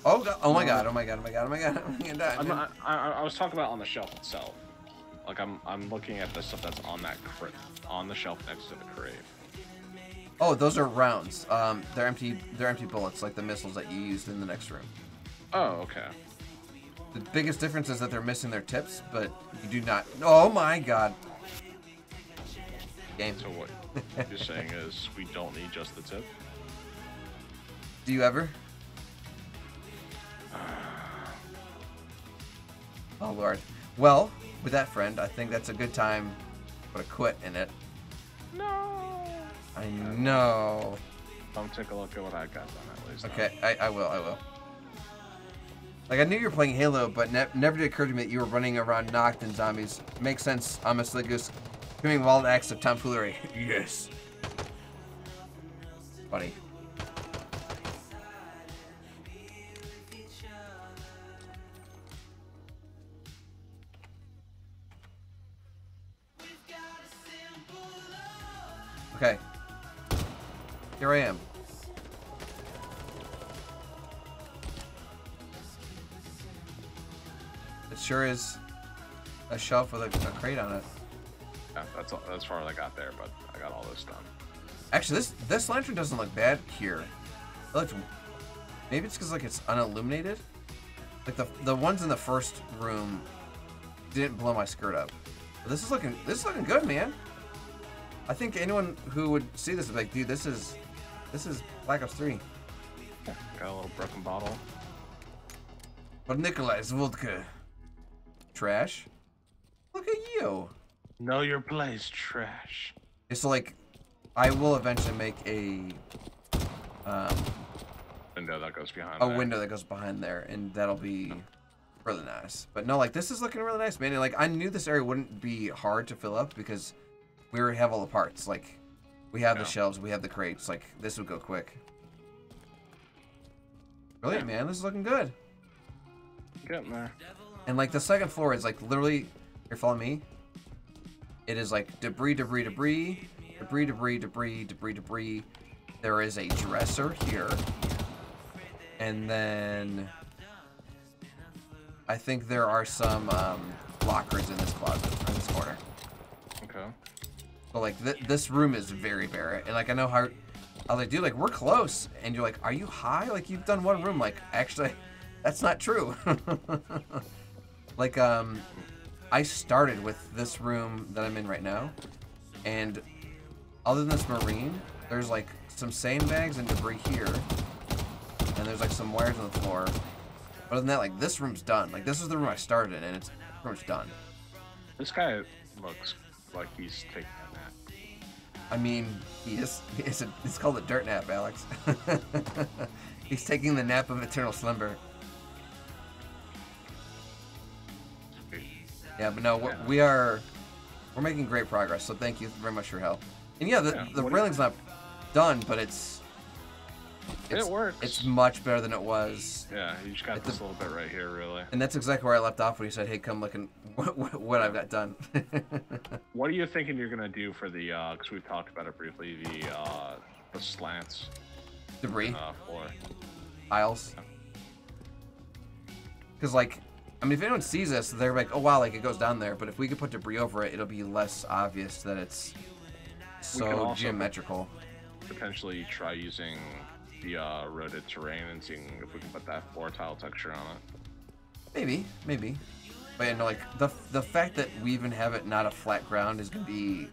Oh god! Oh my god! Oh my god! Oh my god! Oh my god! I'm gonna die. I was talking about on the shelf itself. Like I'm looking at the stuff that's on that crate, on the shelf next to the crate. Oh, those are rounds. They're empty. They're empty bullets, like the missiles that you used in the next room. Oh, okay. The biggest difference is that they're missing their tips, but you do not. Oh my god! Game. So what you're saying is we don't need just the tip? Do you ever? Oh lord. Well, with that, friend, I think that's a good time to put a quit in it. No. I know. I'll take a look at what I got done at least. Okay, I will. Like, I knew you were playing Halo, but never did occur to me that you were running around Nacht and zombies. Makes sense, Amos Ligus. Doing wild acts of tomfoolery. Yes. Funny. Okay. Here I am. It sure is a shelf with a crate on it. Yeah, that's far as I got there, but I got all this done. Actually, this lantern doesn't look bad here. It looks, maybe it's because like it's unilluminated. Like the ones in the first room didn't blow my skirt up. But this is looking good, man. I think anyone who would see this would be like, dude, this is Black Ops 3. Got a little broken bottle. But Nikolai's vodka. Trash. Look at you. Know your place, trash. Okay, so like, I will eventually make a window that goes behind. Window that goes behind there, and that'll be really nice. But no, like this is looking really nice, man. And, like I knew this area wouldn't be hard to fill up because we already have all the parts. Like, we have the shelves, we have the crates. Like, this would go quick. Brilliant, man. This is looking good. Getting there. And, like, the second floor is, like, literally... You're following me? It is, like, debris, debris, debris. Debris, debris, debris, debris, debris. There is a dresser here. And then... I think there are some lockers in this closet, in this corner. Okay. But like this room is very bare, and like I know how I was like, dude, like we're close, and you're like, are you high? Like you've done one room. Like actually, that's not true. Like I started with this room that I'm in right now, and other than this marine, there's like some sandbags and debris here, and there's like some wires on the floor. But other than that, like this room's done. Like this is the room I started in, and it's pretty much done. This guy looks like he's taking a nap. I mean, he is. It's called a dirt nap, Alex. He's taking the nap of eternal slumber. Yeah, but no, we're making great progress. So thank you very much for your help. And yeah, the railing's not done, but it works. It's much better than it was. Yeah, you just got this little bit right here, really. And that's exactly where I left off when he said, "Hey, come look and what I've got done." What are you thinking you're gonna do for the? Because we've talked about it briefly. The slants. Debris. Floor. Aisles. Because like, I mean, if anyone sees this, they're like, "Oh wow, like it goes down there." But if we could put debris over it, it'll be less obvious that it's so geometrical. Potentially try using the roaded terrain and seeing if we can put that floor tile texture on it. Maybe. But yeah, no, like the fact that we even have it not a flat ground is gonna be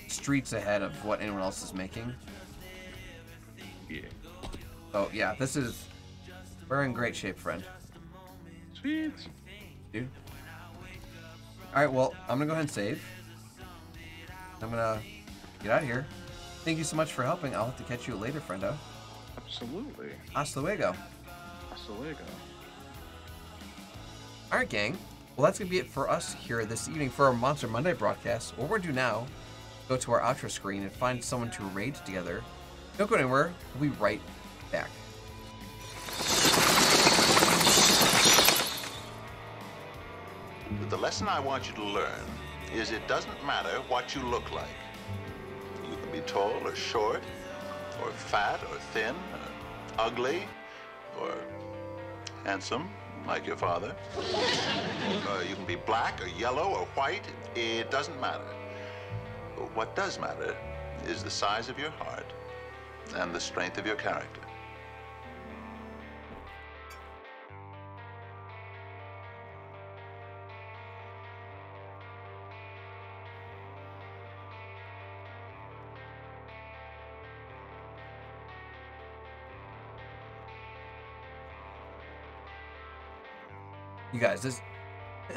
streets ahead of what anyone else is making. Yeah. So yeah, we're in great shape, friend. Sweet. Dude. All right, well, I'm gonna go ahead and save. I'm gonna get out of here. Thank you so much for helping. I'll have to catch you later, friendo. Absolutely. Hasta luego. Hasta luego. Alright, gang. Well, that's going to be it for us here this evening for our Monster Monday broadcast. What we're going to do now, go to our outro screen and find someone to raid together. Don't go anywhere. We'll be right back. The lesson I want you to learn is it doesn't matter what you look like. You can be tall or short, or fat or thin, or ugly, or handsome, like your father. You can be black or yellow or white. It doesn't matter. What does matter is the size of your heart and the strength of your character. You guys, this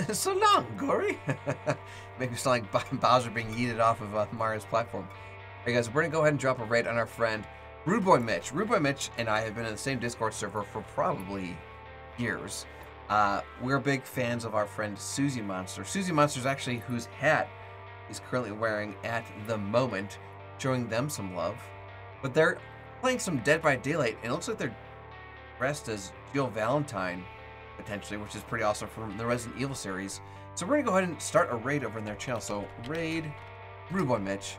is so long, Gory. Make me sound like Bowser being yeeted off of Mario's platform. Hey guys, we're gonna go ahead and drop a raid on our friend Rude Boy Mitch. Rude Boy Mitch and I have been in the same Discord server for probably years. We're big fans of our friend Susie Monster. Susie Monster is actually whose hat he's currently wearing at the moment, showing them some love. But they're playing some Dead by Daylight, and it looks like they're dressed as Jill Valentine, potentially, which is pretty awesome from the Resident Evil series. So we're gonna go ahead and start a raid over in their channel. So raid Rude Boy Mitch.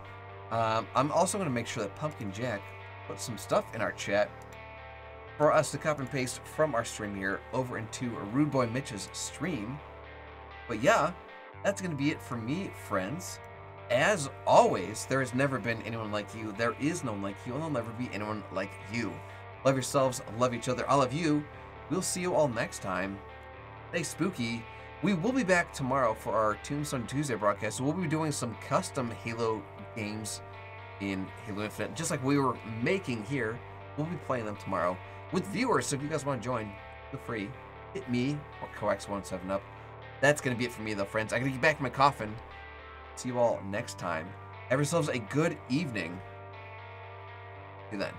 I'm also gonna make sure that Pumpkin Jack put some stuff in our chat for us to copy and paste from our stream here over into Rude Boy Mitch's stream. But yeah, that's gonna be it for me, friends. As always, there has never been anyone like you. There is no one like you, and there'll never be anyone like you. Love yourselves, love each other, I love you. We'll see you all next time. Stay spooky. We will be back tomorrow for our Tombstone Tuesday broadcast. So we'll be doing some custom Halo games in Halo Infinite, just like we were making here. We'll be playing them tomorrow with viewers. So if you guys want to join, feel free. Hit me or Coax17up. That's going to be it for me, though, friends. I got to get back in my coffin. See you all next time. Have yourselves a good evening. See you then.